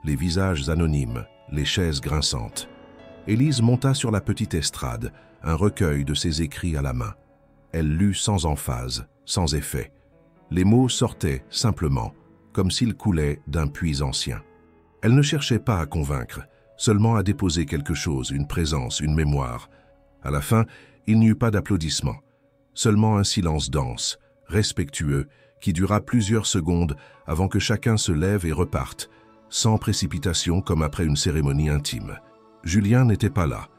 les visages anonymes, les chaises grinçantes. Élise monta sur la petite estrade, un recueil de ses écrits à la main. Elle lut sans emphase, sans effet. Les mots sortaient simplement, comme s'ils coulaient d'un puits ancien. Elle ne cherchait pas à convaincre, seulement à déposer quelque chose, une présence, une mémoire. À la fin, il n'y eut pas d'applaudissements, seulement un silence dense, respectueux, qui dura plusieurs secondes avant que chacun se lève et reparte, sans précipitation comme après une cérémonie intime. Julien n'était pas là,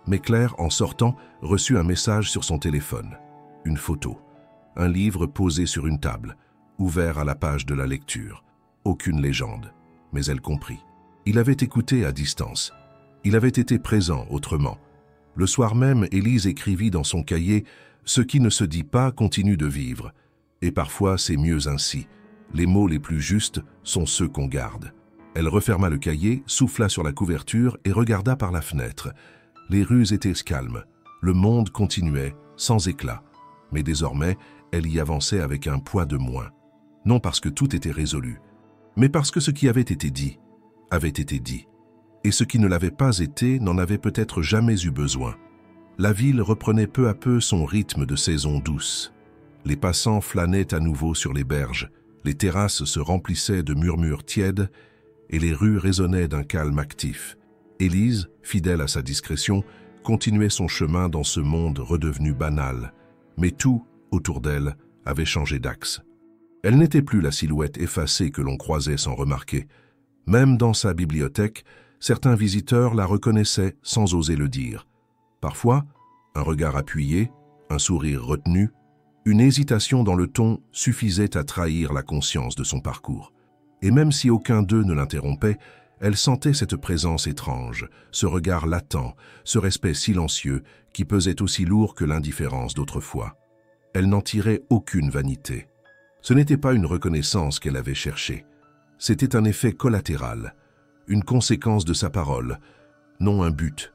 mais Claire, en sortant, reçut un message sur son téléphone. Une photo, un livre posé sur une table, ouvert à la page de la lecture. Aucune légende, mais elle comprit. Il avait écouté à distance. Il avait été présent autrement. Le soir même, Élise écrivit dans son cahier « Ce qui ne se dit pas continue de vivre ». Et parfois, c'est mieux ainsi. Les mots les plus justes sont ceux qu'on garde. Elle referma le cahier, souffla sur la couverture et regarda par la fenêtre. Les rues étaient calmes. Le monde continuait, sans éclat. Mais désormais, elle y avançait avec un poids de moins. Non parce que tout était résolu, mais parce que ce qui avait été dit, avait été dit. Et ce qui ne l'avait pas été n'en avait peut-être jamais eu besoin. La ville reprenait peu à peu son rythme de saison douce. Les passants flânaient à nouveau sur les berges, les terrasses se remplissaient de murmures tièdes et les rues résonnaient d'un calme actif. Élise, fidèle à sa discrétion, continuait son chemin dans ce monde redevenu banal. Mais tout, autour d'elle, avait changé d'axe. Elle n'était plus la silhouette effacée que l'on croisait sans remarquer. Même dans sa bibliothèque, certains visiteurs la reconnaissaient sans oser le dire. Parfois, un regard appuyé, un sourire retenu, une hésitation dans le ton suffisait à trahir la conscience de son parcours. Et même si aucun d'eux ne l'interrompait, elle sentait cette présence étrange, ce regard latent, ce respect silencieux qui pesait aussi lourd que l'indifférence d'autrefois. Elle n'en tirait aucune vanité. Ce n'était pas une reconnaissance qu'elle avait cherchée. C'était un effet collatéral, une conséquence de sa parole, non un but.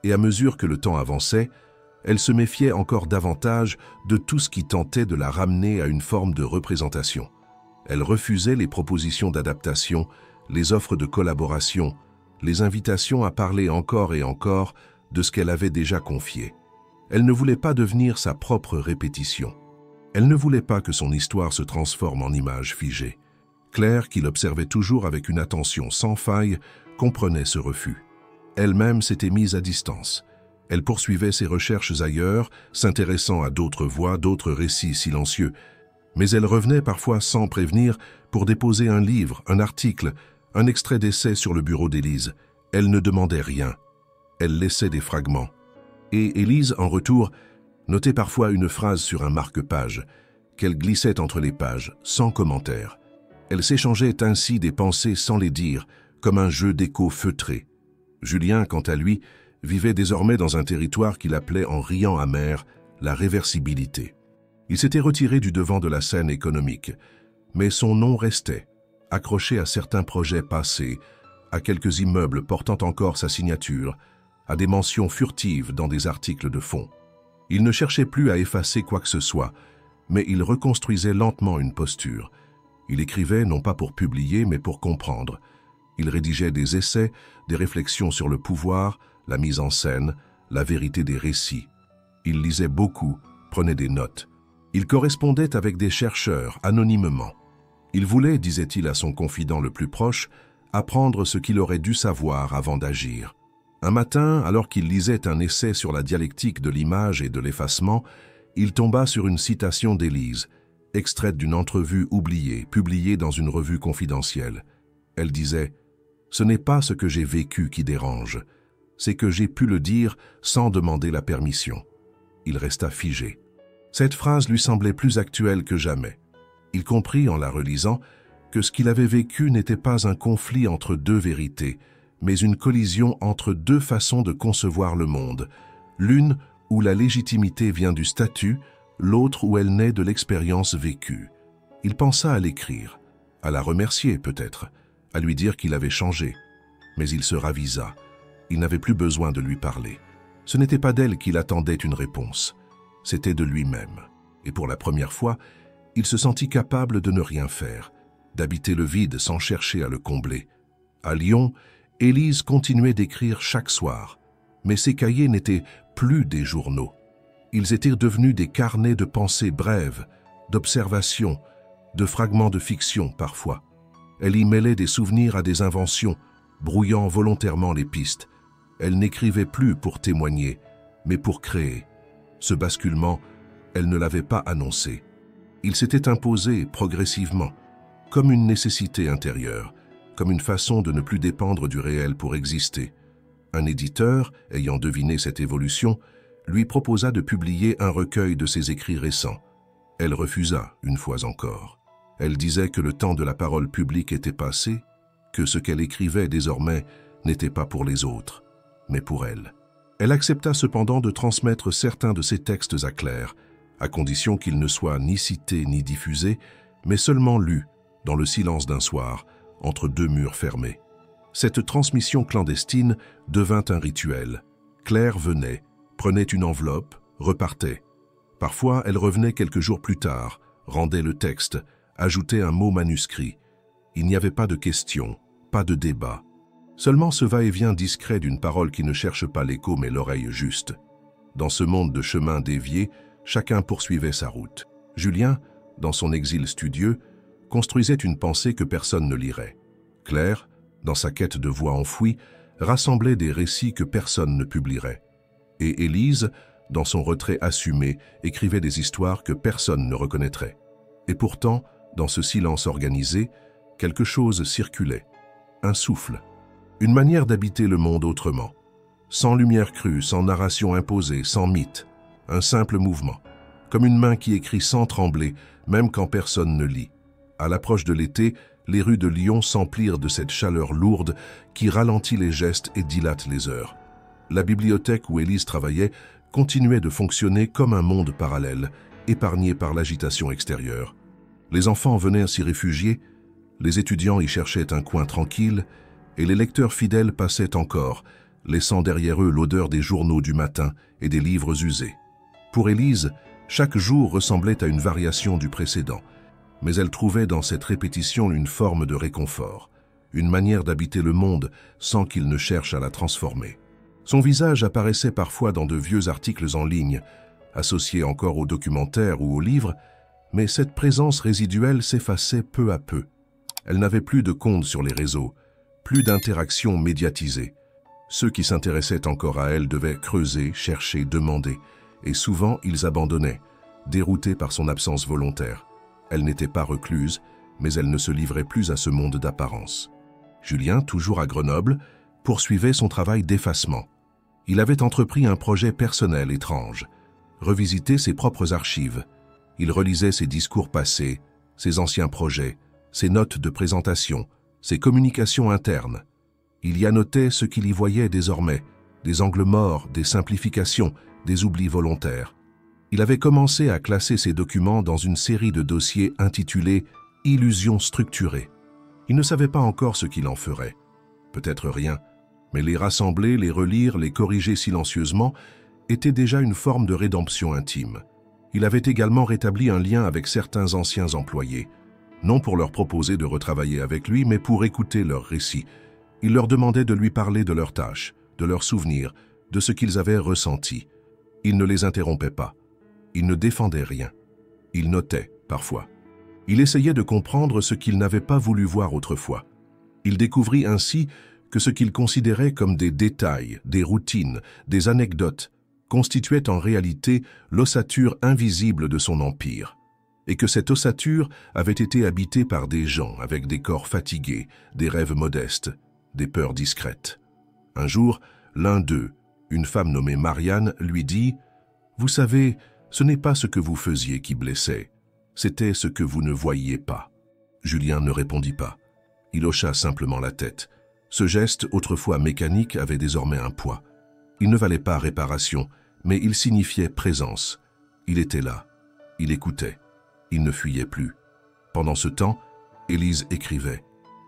Et à mesure que le temps avançait, elle se méfiait encore davantage de tout ce qui tentait de la ramener à une forme de représentation. Elle refusait les propositions d'adaptation, les offres de collaboration, les invitations à parler encore et encore de ce qu'elle avait déjà confié. Elle ne voulait pas devenir sa propre répétition. Elle ne voulait pas que son histoire se transforme en image figée. Claire, qui l'observait toujours avec une attention sans faille, comprenait ce refus. Elle-même s'était mise à distance. Elle poursuivait ses recherches ailleurs, s'intéressant à d'autres voix, d'autres récits silencieux. Mais elle revenait parfois sans prévenir pour déposer un livre, un article, un extrait d'essai sur le bureau d'Élise. Elle ne demandait rien. Elle laissait des fragments. Et Élise, en retour, notait parfois une phrase sur un marque-page, qu'elle glissait entre les pages, sans commentaire. Elle s'échangeait ainsi des pensées sans les dire, comme un jeu d'écho feutré. Julien, quant à lui, vivait désormais dans un territoire qu'il appelait en riant amer la réversibilité. Il s'était retiré du devant de la scène économique, mais son nom restait, accroché à certains projets passés, à quelques immeubles portant encore sa signature, à des mentions furtives dans des articles de fond. Il ne cherchait plus à effacer quoi que ce soit, mais il reconstruisait lentement une posture. Il écrivait non pas pour publier, mais pour comprendre. Il rédigeait des essais, des réflexions sur le pouvoir, la mise en scène, la vérité des récits. Il lisait beaucoup, prenait des notes. Il correspondait avec des chercheurs, anonymement. Il voulait, disait-il à son confident le plus proche, apprendre ce qu'il aurait dû savoir avant d'agir. Un matin, alors qu'il lisait un essai sur la dialectique de l'image et de l'effacement, il tomba sur une citation d'Élise, extraite d'une entrevue oubliée, publiée dans une revue confidentielle. Elle disait « Ce n'est pas ce que j'ai vécu qui dérange, c'est que j'ai pu le dire sans demander la permission. » Il resta figé. Cette phrase lui semblait plus actuelle que jamais. Il comprit en la relisant que ce qu'il avait vécu n'était pas un conflit entre deux vérités, mais une collision entre deux façons de concevoir le monde, l'une où la légitimité vient du statut, l'autre où elle naît de l'expérience vécue. Il pensa à l'écrire, à la remercier peut-être, à lui dire qu'il avait changé. Mais il se ravisa. Il n'avait plus besoin de lui parler. Ce n'était pas d'elle qu'il attendait une réponse. C'était de lui-même. Et pour la première fois, il se sentit capable de ne rien faire, d'habiter le vide sans chercher à le combler. À Lyon, Élise continuait d'écrire chaque soir, mais ses cahiers n'étaient plus des journaux. Ils étaient devenus des carnets de pensées brèves, d'observations, de fragments de fiction parfois. Elle y mêlait des souvenirs à des inventions, brouillant volontairement les pistes. Elle n'écrivait plus pour témoigner, mais pour créer. Ce basculement, elle ne l'avait pas annoncé. Il s'était imposé progressivement, comme une nécessité intérieure, comme une façon de ne plus dépendre du réel pour exister. Un éditeur, ayant deviné cette évolution, lui proposa de publier un recueil de ses écrits récents. Elle refusa, une fois encore. Elle disait que le temps de la parole publique était passé, que ce qu'elle écrivait désormais n'était pas pour les autres, mais pour elle. Elle accepta cependant de transmettre certains de ses textes à Claire, à condition qu'ils ne soient ni cités ni diffusés, mais seulement lus, dans le silence d'un soir, entre deux murs fermés. Cette transmission clandestine devint un rituel. Claire venait, prenait une enveloppe, repartait. Parfois, elle revenait quelques jours plus tard, rendait le texte, ajoutait un mot manuscrit. Il n'y avait pas de questions, pas de débat. Seulement ce va-et-vient discret d'une parole qui ne cherche pas l'écho mais l'oreille juste. Dans ce monde de chemins déviés, chacun poursuivait sa route. Julien, dans son exil studieux, construisait une pensée que personne ne lirait. Claire, dans sa quête de voix enfouie, rassemblait des récits que personne ne publierait. Et Élise, dans son retrait assumé, écrivait des histoires que personne ne reconnaîtrait. Et pourtant, dans ce silence organisé, quelque chose circulait. Un souffle. Une manière d'habiter le monde autrement. Sans lumière crue, sans narration imposée, sans mythe. Un simple mouvement. Comme une main qui écrit sans trembler, même quand personne ne lit. À l'approche de l'été, les rues de Lyon s'emplirent de cette chaleur lourde qui ralentit les gestes et dilate les heures. La bibliothèque où Élise travaillait continuait de fonctionner comme un monde parallèle, épargné par l'agitation extérieure. Les enfants venaient s'y réfugier, les étudiants y cherchaient un coin tranquille, et les lecteurs fidèles passaient encore, laissant derrière eux l'odeur des journaux du matin et des livres usés. Pour Élise, chaque jour ressemblait à une variation du précédent, mais elle trouvait dans cette répétition une forme de réconfort, une manière d'habiter le monde sans qu'il ne cherche à la transformer. Son visage apparaissait parfois dans de vieux articles en ligne, associés encore aux documentaires ou aux livres, mais cette présence résiduelle s'effaçait peu à peu. Elle n'avait plus de compte sur les réseaux, plus d'interactions médiatisées. Ceux qui s'intéressaient encore à elle devaient creuser, chercher, demander, et souvent ils abandonnaient, déroutés par son absence volontaire. Elle n'était pas recluse, mais elle ne se livrait plus à ce monde d'apparence. Julien, toujours à Grenoble, poursuivait son travail d'effacement. Il avait entrepris un projet personnel étrange, revisiter ses propres archives. Il relisait ses discours passés, ses anciens projets, ses notes de présentation, ses communications internes. Il y annotait ce qu'il y voyait désormais, des angles morts, des simplifications, des oublis volontaires. Il avait commencé à classer ses documents dans une série de dossiers intitulés « Illusions structurées ». Il ne savait pas encore ce qu'il en ferait. peut-être rien, mais les rassembler, les relire, les corriger silencieusement était déjà une forme de rédemption intime. Il avait également rétabli un lien avec certains anciens employés, non pour leur proposer de retravailler avec lui, mais pour écouter leurs récits. Il leur demandait de lui parler de leurs tâches, de leurs souvenirs, de ce qu'ils avaient ressenti. Il ne les interrompait pas. Il ne défendait rien. Il notait, parfois. Il essayait de comprendre ce qu'il n'avait pas voulu voir autrefois. Il découvrit ainsi que ce qu'il considérait comme des détails, des routines, des anecdotes, constituait en réalité l'ossature invisible de son empire, et que cette ossature avait été habitée par des gens avec des corps fatigués, des rêves modestes, des peurs discrètes. Un jour, l'un d'eux, une femme nommée Marianne, lui dit « Vous savez, ce n'est pas ce que vous faisiez qui blessait, c'était ce que vous ne voyiez pas. » Julien ne répondit pas. Il hocha simplement la tête. Ce geste, autrefois mécanique, avait désormais un poids. Il ne valait pas réparation, mais il signifiait présence. Il était là. Il écoutait. Il ne fuyait plus. Pendant ce temps, Élise écrivait.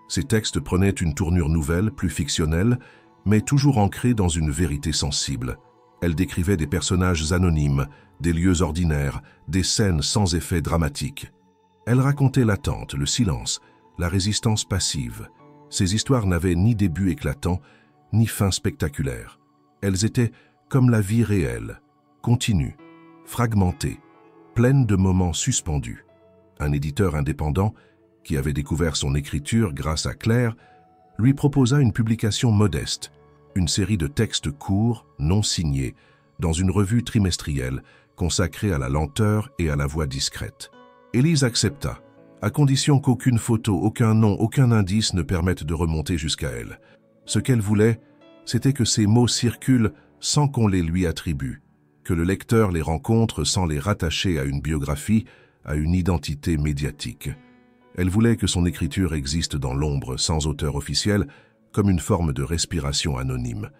Ses textes prenaient une tournure nouvelle, plus fictionnelle, mais toujours ancrée dans une vérité sensible. Elle décrivait des personnages anonymes, des lieux ordinaires, des scènes sans effet dramatique. Elle racontait l'attente, le silence, la résistance passive. Ces histoires n'avaient ni début éclatant, ni fin spectaculaire. Elles étaient comme la vie réelle, continue, fragmentée, pleine de moments suspendus. Un éditeur indépendant, qui avait découvert son écriture grâce à Claire, lui proposa une publication modeste, une série de textes courts, non signés, dans une revue trimestrielle consacrée à la lenteur et à la voix discrète. Élise accepta, à condition qu'aucune photo, aucun nom, aucun indice ne permette de remonter jusqu'à elle. Ce qu'elle voulait, c'était que ces mots circulent sans qu'on les lui attribue, que le lecteur les rencontre sans les rattacher à une biographie, à une identité médiatique. Elle voulait que son écriture existe dans l'ombre, sans auteur officiel, comme une forme de respiration anonyme.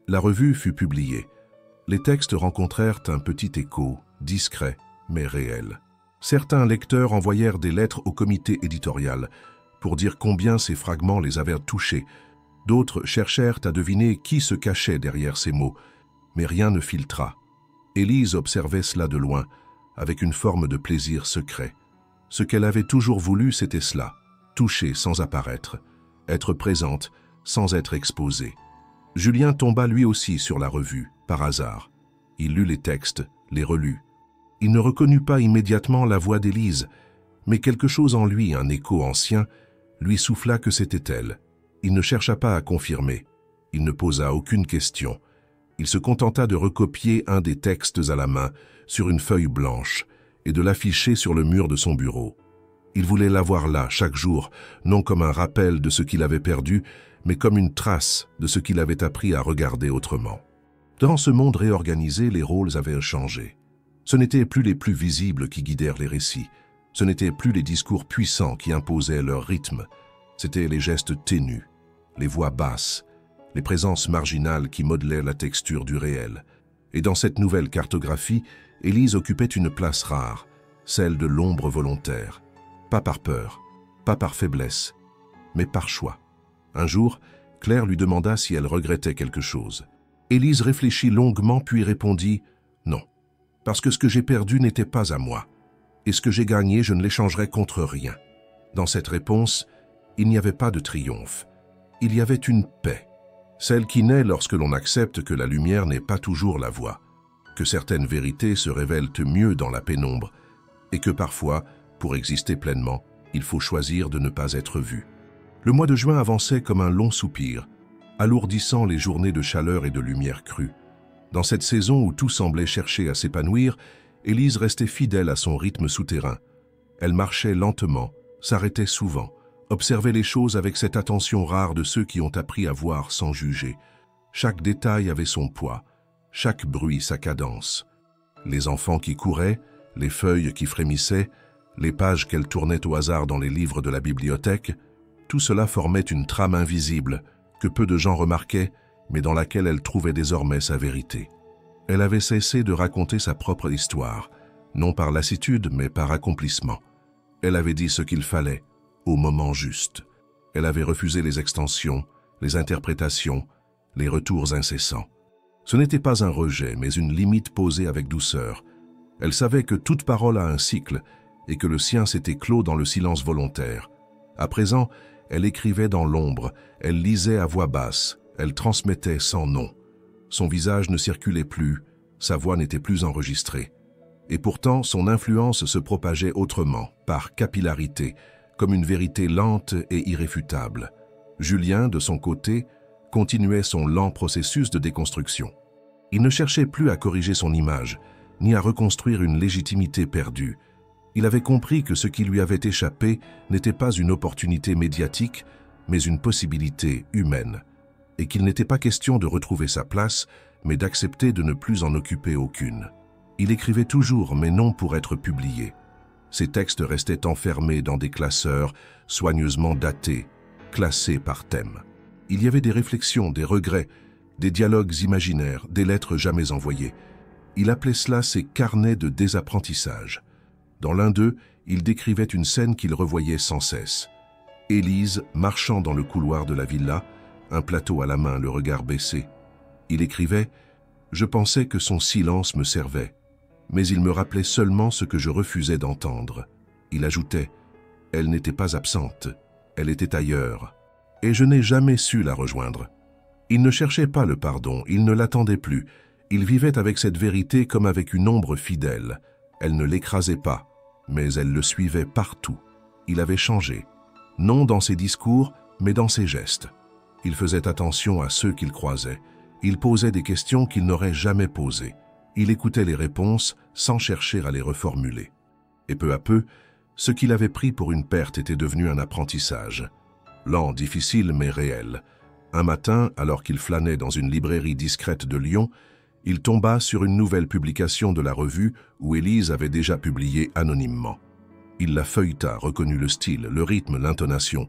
La revue fut publiée. Les textes rencontrèrent un petit écho, discret, mais réel. Certains lecteurs envoyèrent des lettres au comité éditorial pour dire combien ces fragments les avaient touchés. D'autres cherchèrent à deviner qui se cachait derrière ces mots, mais rien ne filtra. Élise observait cela de loin, avec une forme de plaisir secret. Ce qu'elle avait toujours voulu, c'était cela, toucher sans apparaître, être présente sans être exposée. Julien tomba lui aussi sur la revue, par hasard. Il lut les textes, les relut. Il ne reconnut pas immédiatement la voix d'Élise, mais quelque chose en lui, un écho ancien, lui souffla que c'était elle. Il ne chercha pas à confirmer. Il ne posa aucune question. Il se contenta de recopier un des textes à la main, sur une feuille blanche, et de l'afficher sur le mur de son bureau. Il voulait l'avoir là, chaque jour, non comme un rappel de ce qu'il avait perdu, mais comme une trace de ce qu'il avait appris à regarder autrement. Dans ce monde réorganisé, les rôles avaient changé. Ce n'étaient plus les plus visibles qui guidèrent les récits. Ce n'étaient plus les discours puissants qui imposaient leur rythme. C'étaient les gestes ténus, les voix basses, les présences marginales qui modelaient la texture du réel. Et dans cette nouvelle cartographie, Élise occupait une place rare, celle de l'ombre volontaire. Pas par peur, pas par faiblesse, mais par choix. Un jour, Claire lui demanda si elle regrettait quelque chose. Élise réfléchit longuement puis répondit « Non, parce que ce que j'ai perdu n'était pas à moi, et ce que j'ai gagné, je ne l'échangerai contre rien. » Dans cette réponse, il n'y avait pas de triomphe. Il y avait une paix, celle qui naît lorsque l'on accepte que la lumière n'est pas toujours la voie, que certaines vérités se révèlent mieux dans la pénombre, et que parfois, pour exister pleinement, il faut choisir de ne pas être vu. Le mois de juin avançait comme un long soupir, alourdissant les journées de chaleur et de lumière crue. Dans cette saison où tout semblait chercher à s'épanouir, Élise restait fidèle à son rythme souterrain. Elle marchait lentement, s'arrêtait souvent, observait les choses avec cette attention rare de ceux qui ont appris à voir sans juger. Chaque détail avait son poids, chaque bruit sa cadence. Les enfants qui couraient, les feuilles qui frémissaient, les pages qu'elle tournait au hasard dans les livres de la bibliothèque, tout cela formait une trame invisible que peu de gens remarquaient, mais dans laquelle elle trouvait désormais sa vérité. Elle avait cessé de raconter sa propre histoire, non par lassitude, mais par accomplissement. Elle avait dit ce qu'il fallait, au moment juste. Elle avait refusé les extensions, les interprétations, les retours incessants. Ce n'était pas un rejet, mais une limite posée avec douceur. Elle savait que toute parole a un cycle et que le sien s'était clos dans le silence volontaire. À présent, elle écrivait dans l'ombre, elle lisait à voix basse, elle transmettait sans nom. Son visage ne circulait plus, sa voix n'était plus enregistrée. Et pourtant, son influence se propageait autrement, par capillarité, comme une vérité lente et irréfutable. Julien, de son côté, continuait son lent processus de déconstruction. Il ne cherchait plus à corriger son image, ni à reconstruire une légitimité perdue. Il avait compris que ce qui lui avait échappé n'était pas une opportunité médiatique, mais une possibilité humaine, et qu'il n'était pas question de retrouver sa place, mais d'accepter de ne plus en occuper aucune. Il écrivait toujours, mais non pour être publié. Ses textes restaient enfermés dans des classeurs, soigneusement datés, classés par thème. Il y avait des réflexions, des regrets, des dialogues imaginaires, des lettres jamais envoyées. Il appelait cela ses carnets de désapprentissage. Dans l'un d'eux, il décrivait une scène qu'il revoyait sans cesse. Élise marchant dans le couloir de la villa, un plateau à la main, le regard baissé. Il écrivait « Je pensais que son silence me servait, mais il me rappelait seulement ce que je refusais d'entendre. » Il ajoutait « Elle n'était pas absente, elle était ailleurs, et je n'ai jamais su la rejoindre. » Il ne cherchait pas le pardon, il ne l'attendait plus. Il vivait avec cette vérité comme avec une ombre fidèle. Elle ne l'écrasait pas, mais elle le suivait partout. Il avait changé, non dans ses discours, mais dans ses gestes. Il faisait attention à ceux qu'il croisait. Il posait des questions qu'il n'aurait jamais posées. Il écoutait les réponses sans chercher à les reformuler. Et peu à peu, ce qu'il avait pris pour une perte était devenu un apprentissage. Lent, difficile, mais réel. Un matin, alors qu'il flânait dans une librairie discrète de Lyon, il tomba sur une nouvelle publication de la revue où Élise avait déjà publié anonymement. Il la feuilleta, reconnut le style, le rythme, l'intonation.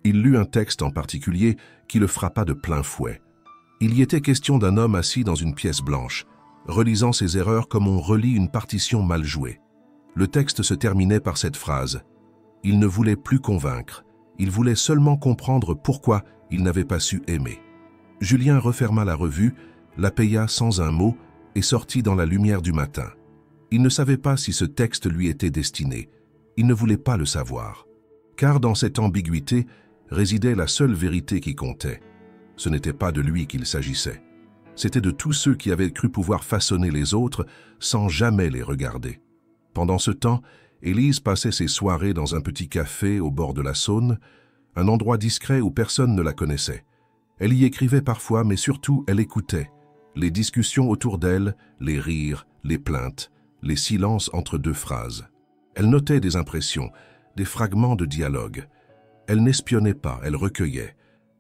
Il lut un texte en particulier qui le frappa de plein fouet. Il y était question d'un homme assis dans une pièce blanche, relisant ses erreurs comme on relit une partition mal jouée. Le texte se terminait par cette phrase. Il ne voulait plus convaincre, il voulait seulement comprendre pourquoi il n'avait pas su aimer. Julien referma la revue, la paya sans un mot et sortit dans la lumière du matin. Il ne savait pas si ce texte lui était destiné. Il ne voulait pas le savoir. Car dans cette ambiguïté résidait la seule vérité qui comptait. Ce n'était pas de lui qu'il s'agissait. C'était de tous ceux qui avaient cru pouvoir façonner les autres sans jamais les regarder. Pendant ce temps, Élise passait ses soirées dans un petit café au bord de la Saône, un endroit discret où personne ne la connaissait. Elle y écrivait parfois, mais surtout elle écoutait. Les discussions autour d'elle, les rires, les plaintes, les silences entre deux phrases. Elle notait des impressions, des fragments de dialogue. Elle n'espionnait pas, elle recueillait.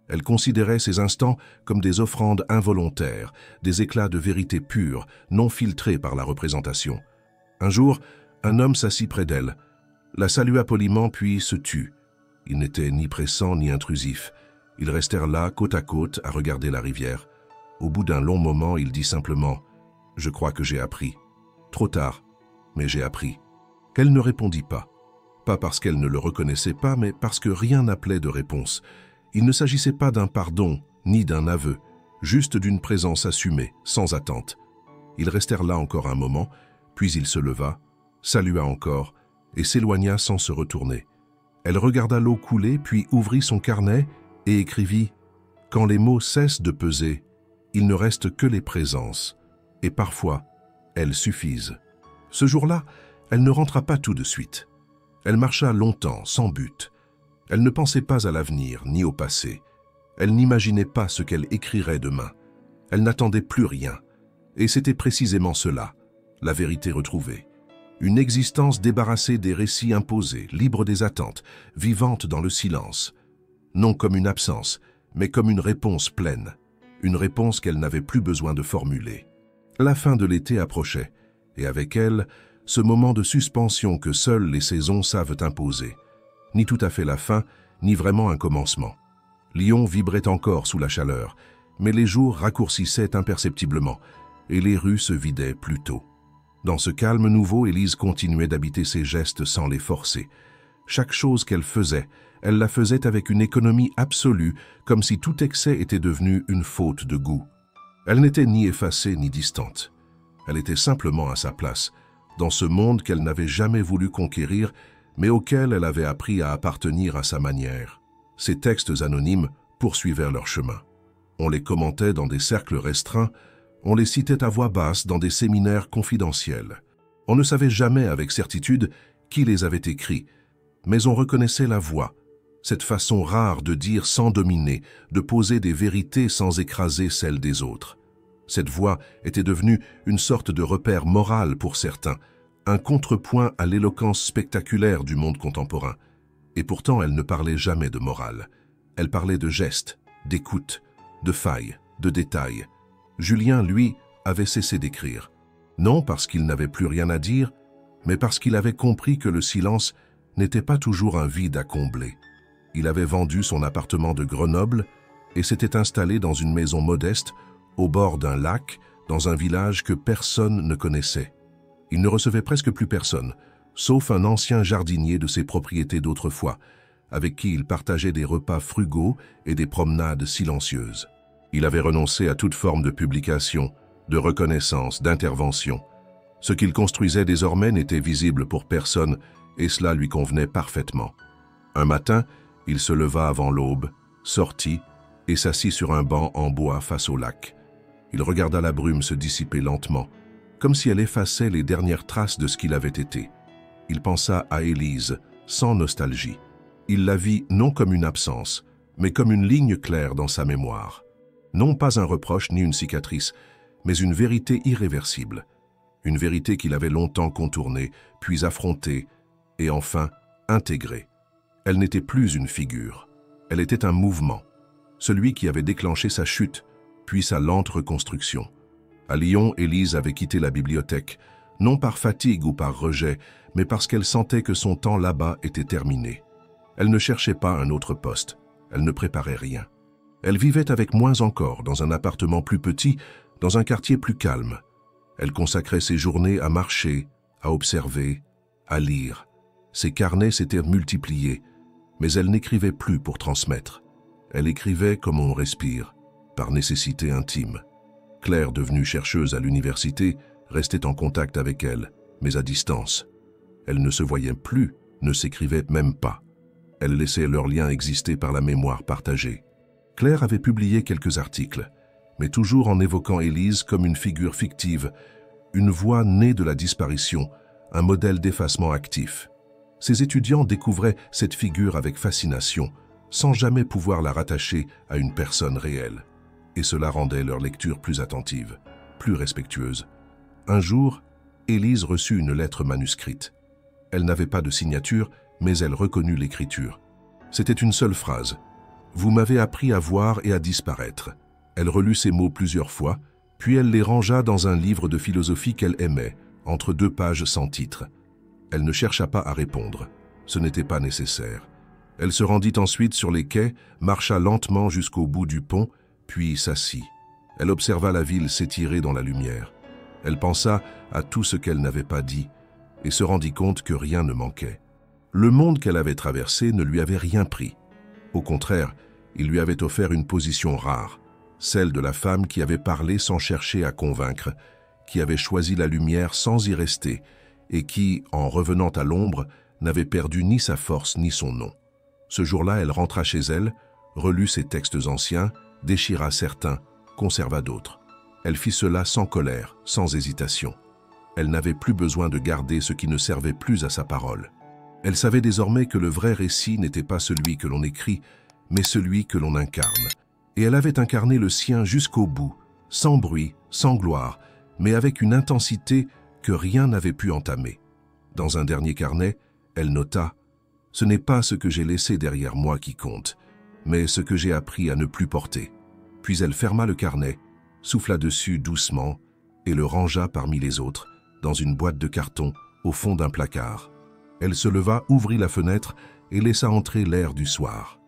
Elle considérait ces instants comme des offrandes involontaires, des éclats de vérité pure, non filtrés par la représentation. Un jour, un homme s'assit près d'elle, la salua poliment puis se tut. Il n'était ni pressant ni intrusif. Ils restèrent là, côte à côte, à regarder la rivière. Au bout d'un long moment, il dit simplement « Je crois que j'ai appris. Trop tard, mais j'ai appris. » Elle ne répondit pas. Pas parce qu'elle ne le reconnaissait pas, mais parce que rien n'appelait de réponse. Il ne s'agissait pas d'un pardon, ni d'un aveu, juste d'une présence assumée, sans attente. Ils restèrent là encore un moment, puis il se leva, salua encore et s'éloigna sans se retourner. Elle regarda l'eau couler, puis ouvrit son carnet et écrivit « Quand les mots cessent de peser, il ne reste que les présences, et parfois, elles suffisent. » Ce jour-là, elle ne rentra pas tout de suite. Elle marcha longtemps, sans but. Elle ne pensait pas à l'avenir, ni au passé. Elle n'imaginait pas ce qu'elle écrirait demain. Elle n'attendait plus rien. Et c'était précisément cela, la vérité retrouvée. Une existence débarrassée des récits imposés, libre des attentes, vivante dans le silence. Non comme une absence, mais comme une réponse pleine. Une réponse qu'elle n'avait plus besoin de formuler. La fin de l'été approchait, et avec elle, ce moment de suspension que seules les saisons savent imposer. Ni tout à fait la fin, ni vraiment un commencement. Lyon vibrait encore sous la chaleur, mais les jours raccourcissaient imperceptiblement, et les rues se vidaient plus tôt. Dans ce calme nouveau, Élise continuait d'habiter ses gestes sans les forcer. Chaque chose qu'elle faisait, elle la faisait avec une économie absolue, comme si tout excès était devenu une faute de goût. Elle n'était ni effacée ni distante. Elle était simplement à sa place, dans ce monde qu'elle n'avait jamais voulu conquérir, mais auquel elle avait appris à appartenir à sa manière. Ces textes anonymes poursuivaient leur chemin. On les commentait dans des cercles restreints, on les citait à voix basse dans des séminaires confidentiels. On ne savait jamais avec certitude qui les avait écrits, mais on reconnaissait la voix, cette façon rare de dire sans dominer, de poser des vérités sans écraser celles des autres. Cette voix était devenue une sorte de repère moral pour certains, un contrepoint à l'éloquence spectaculaire du monde contemporain. Et pourtant, elle ne parlait jamais de morale. Elle parlait de gestes, d'écoute, de failles, de détails. Julien, lui, avait cessé d'écrire. Non parce qu'il n'avait plus rien à dire, mais parce qu'il avait compris que le silence n'était pas toujours un vide à combler. Il avait vendu son appartement de Grenoble et s'était installé dans une maison modeste, au bord d'un lac, dans un village que personne ne connaissait. Il ne recevait presque plus personne, sauf un ancien jardinier de ses propriétés d'autrefois, avec qui il partageait des repas frugaux et des promenades silencieuses. Il avait renoncé à toute forme de publication, de reconnaissance, d'intervention. Ce qu'il construisait désormais n'était visible pour personne, et cela lui convenait parfaitement. Un matin, il se leva avant l'aube, sortit et s'assit sur un banc en bois face au lac. Il regarda la brume se dissiper lentement, comme si elle effaçait les dernières traces de ce qu'il avait été. Il pensa à Élise, sans nostalgie. Il la vit non comme une absence, mais comme une ligne claire dans sa mémoire. Non pas un reproche ni une cicatrice, mais une vérité irréversible. Une vérité qu'il avait longtemps contournée, puis affrontée, et enfin intégrée. Elle n'était plus une figure, elle était un mouvement, celui qui avait déclenché sa chute, puis sa lente reconstruction. À Lyon, Élise avait quitté la bibliothèque, non par fatigue ou par rejet, mais parce qu'elle sentait que son temps là-bas était terminé. Elle ne cherchait pas un autre poste, elle ne préparait rien. Elle vivait avec moins encore, dans un appartement plus petit, dans un quartier plus calme. Elle consacrait ses journées à marcher, à observer, à lire. Ses carnets s'étaient multipliés, mais elle n'écrivait plus pour transmettre. Elle écrivait comme on respire, par nécessité intime. Claire, devenue chercheuse à l'université, restait en contact avec elle, mais à distance. Elle ne se voyait plus, ne s'écrivait même pas. Elle laissait leur lien exister par la mémoire partagée. Claire avait publié quelques articles, mais toujours en évoquant Élise comme une figure fictive, une voix née de la disparition, un modèle d'effacement actif. Ses étudiants découvraient cette figure avec fascination, sans jamais pouvoir la rattacher à une personne réelle. Et cela rendait leur lecture plus attentive, plus respectueuse. Un jour, Élise reçut une lettre manuscrite. Elle n'avait pas de signature, mais elle reconnut l'écriture. C'était une seule phrase. « Vous m'avez appris à voir et à disparaître ». Elle relut ces mots plusieurs fois, puis elle les rangea dans un livre de philosophie qu'elle aimait, entre 2 pages sans titre. Elle ne chercha pas à répondre. Ce n'était pas nécessaire. Elle se rendit ensuite sur les quais, marcha lentement jusqu'au bout du pont, puis s'assit. Elle observa la ville s'étirer dans la lumière. Elle pensa à tout ce qu'elle n'avait pas dit et se rendit compte que rien ne manquait. Le monde qu'elle avait traversé ne lui avait rien pris. Au contraire, il lui avait offert une position rare, celle de la femme qui avait parlé sans chercher à convaincre, qui avait choisi la lumière sans y rester et qui, en revenant à l'ombre, n'avait perdu ni sa force ni son nom. Ce jour-là, elle rentra chez elle, relut ses textes anciens, déchira certains, conserva d'autres. Elle fit cela sans colère, sans hésitation. Elle n'avait plus besoin de garder ce qui ne servait plus à sa parole. Elle savait désormais que le vrai récit n'était pas celui que l'on écrit, mais celui que l'on incarne. Et elle avait incarné le sien jusqu'au bout, sans bruit, sans gloire, mais avec une intensité que rien n'avait pu entamer. Dans un dernier carnet, elle nota « Ce n'est pas ce que j'ai laissé derrière moi qui compte, mais ce que j'ai appris à ne plus porter. » Puis elle ferma le carnet, souffla dessus doucement et le rangea parmi les autres, dans une boîte de carton au fond d'un placard. Elle se leva, ouvrit la fenêtre et laissa entrer l'air du soir.